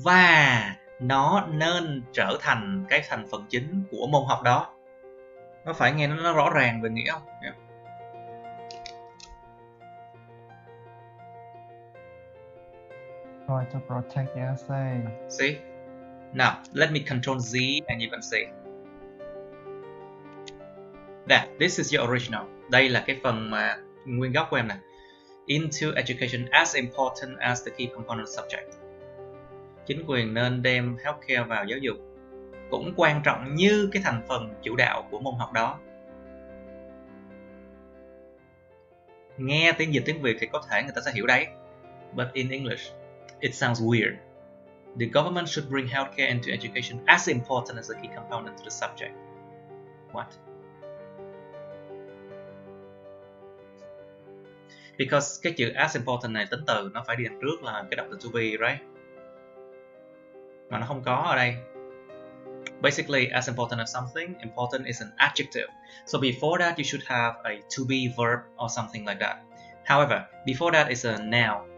và nó nên trở thành cái thành phần chính của môn học đó. Nó phải nghe nó rõ ràng về nghĩa không? Yeah. Try to protect the essay. See? Now, let me control Z and you can see. That, this is your original. Đây là cái phần mà nguyên gốc của em nè. Into education as important as the key component subject. Chính quyền nên đem healthcare vào giáo dục cũng quan trọng như cái thành phần chủ đạo của môn học đó. Nghe tiếng dịch tiếng Việt thì có thể người ta sẽ hiểu đấy. But in English, it sounds weird. The government should bring healthcare into education as important as a key component to the subject. What? Because cái chữ as important này tính từ nó phải đi đằng trước là cái động từ to be, right? Mà nó không có ở đây. Basically, as important as something, important is an adjective. So before that, you should have a to be verb or something like that. However, before that is a noun.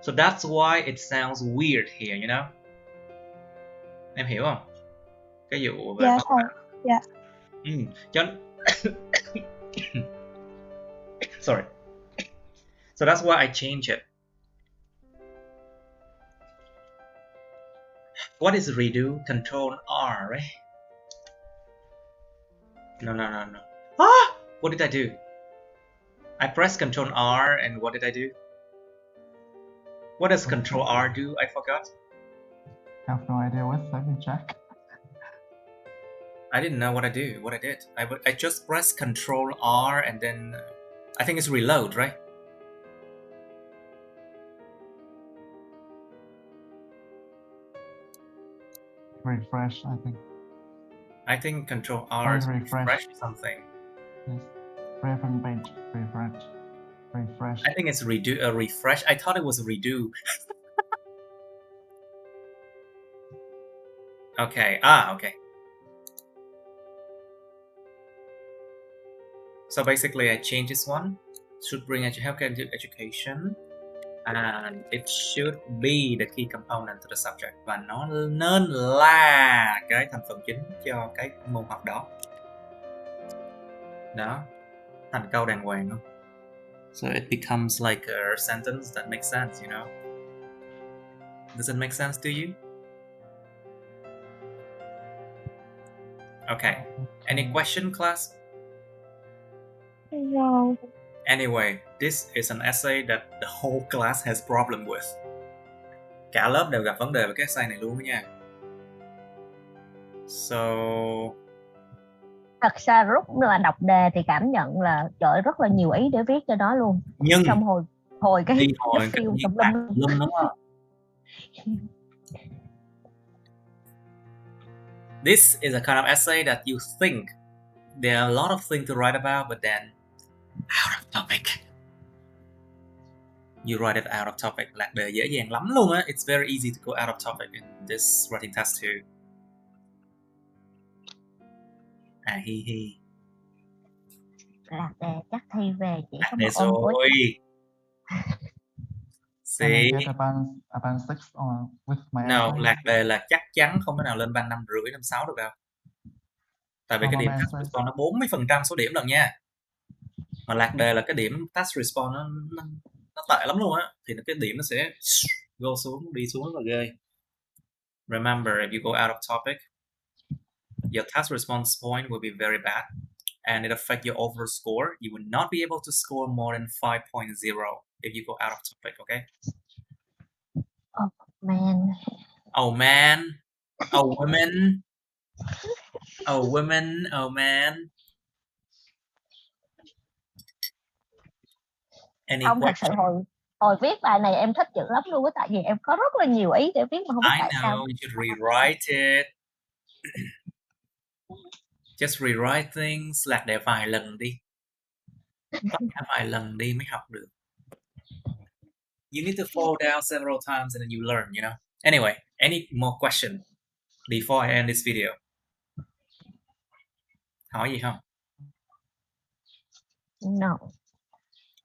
So that's why it sounds weird here, you know? Em hiểu không? Cái vụ về Dạ thầy. Dạ. Cho sorry. So that's why I changed it. What is redo? Control R, right? No. Ah! What did I do? I pressed Control R and what did I do? What does Control R do? I forgot. I have no idea what. Let me check. I didn't know what I did. I just pressed Control R and then I think it's reload, right? Refresh, I think. Control R is refresh. refresh something. Yes. Reference page. Refresh. I think it's refresh. I thought it was redo. Okay. Okay. So basically, I changed this one. Should bring healthcare into education, and it should be the key component to the subject. Và nó nên là cái thành phần chính cho cái môn học đó. Đó, thành câu đàng hoàng không? So it becomes like a sentence that makes sense, you know? Does it make sense to you? Okay. Any question, class? No. Anyway, this is an essay that the whole class has problem with. Cả lớp đều gặp vấn đề về cái essay này luôn nha. So... Thật ra lúc là đọc đề thì cảm nhận là trời rất là nhiều ý để viết cho nó luôn. Nhưng xong hồi cái phiêu tùm lum đúng không? This is a kind of essay that you think there are a lot of things to write about, but then out of topic. You write it out of topic. Lạc đề dễ dàng lắm luôn á. It's very easy to go out of topic in this writing test too. Hi. Lạc đề chắc thi về chỉ Lạc có đề một ôn cuối. rồi. Can I See? get a band 6 or with my No, essay? lạc đề là chắc chắn không thể nào lên band 5,5, 5,6 được đâu. Tại vì cái điểm task response nó 40% số điểm lần nha. Mà lạc đề là cái điểm task response nó tệ lắm luôn á. Thì cái điểm nó sẽ go xuống, đi xuống rất là ghê. Remember, if you go out of topic, your task response point will be very bad. And it affects your overall score. You will not be able to score more than 5.0 if you go out of topic, okay? Oh man. Oh man. Oh women. Oh women. Oh man. Any Không, thật sự question? hồi viết bài này em thích chữ lắm luôn á, tại vì em có rất là nhiều ý để viết mà không biết I tại sao. know, you should rewrite it. Just rewrite things. Lạc đề vài lần đi. Vài lần đi mới học được. You need to fall down several times and then you learn, you know? Anyway, any more question before I end this video? Hỏi gì không? No.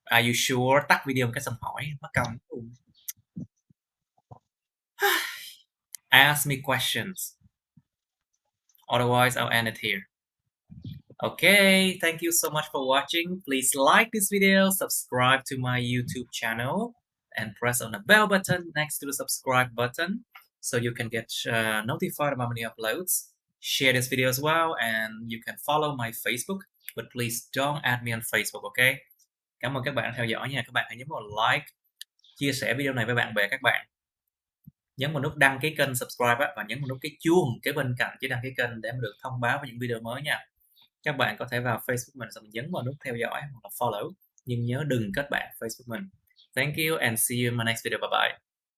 Are you sure? Tắt video một cái xong hỏi mất công. Ask me questions. Otherwise, I'll end it here. Okay, thank you so much for watching. Please like this video, subscribe to my YouTube channel, and press on the bell button next to the subscribe button so you can get notified about my new uploads. Share this video as well, and you can follow my Facebook, but please don't add me on Facebook, okay? Cảm ơn các bạn đã theo dõi nha. Các bạn hãy nhấn vào like, chia sẻ video này với bạn bè các bạn. Nhấn vào nút đăng ký kênh subscribe và nhấn vào nút cái chuông kế bên cạnh chữ đăng ký kênh để được thông báo về những video mới nha. Các bạn có thể vào Facebook mình xong nhấn vào nút theo dõi hoặc là follow, nhưng nhớ đừng kết bạn Facebook mình. Thank you and see you in my next video. Bye bye.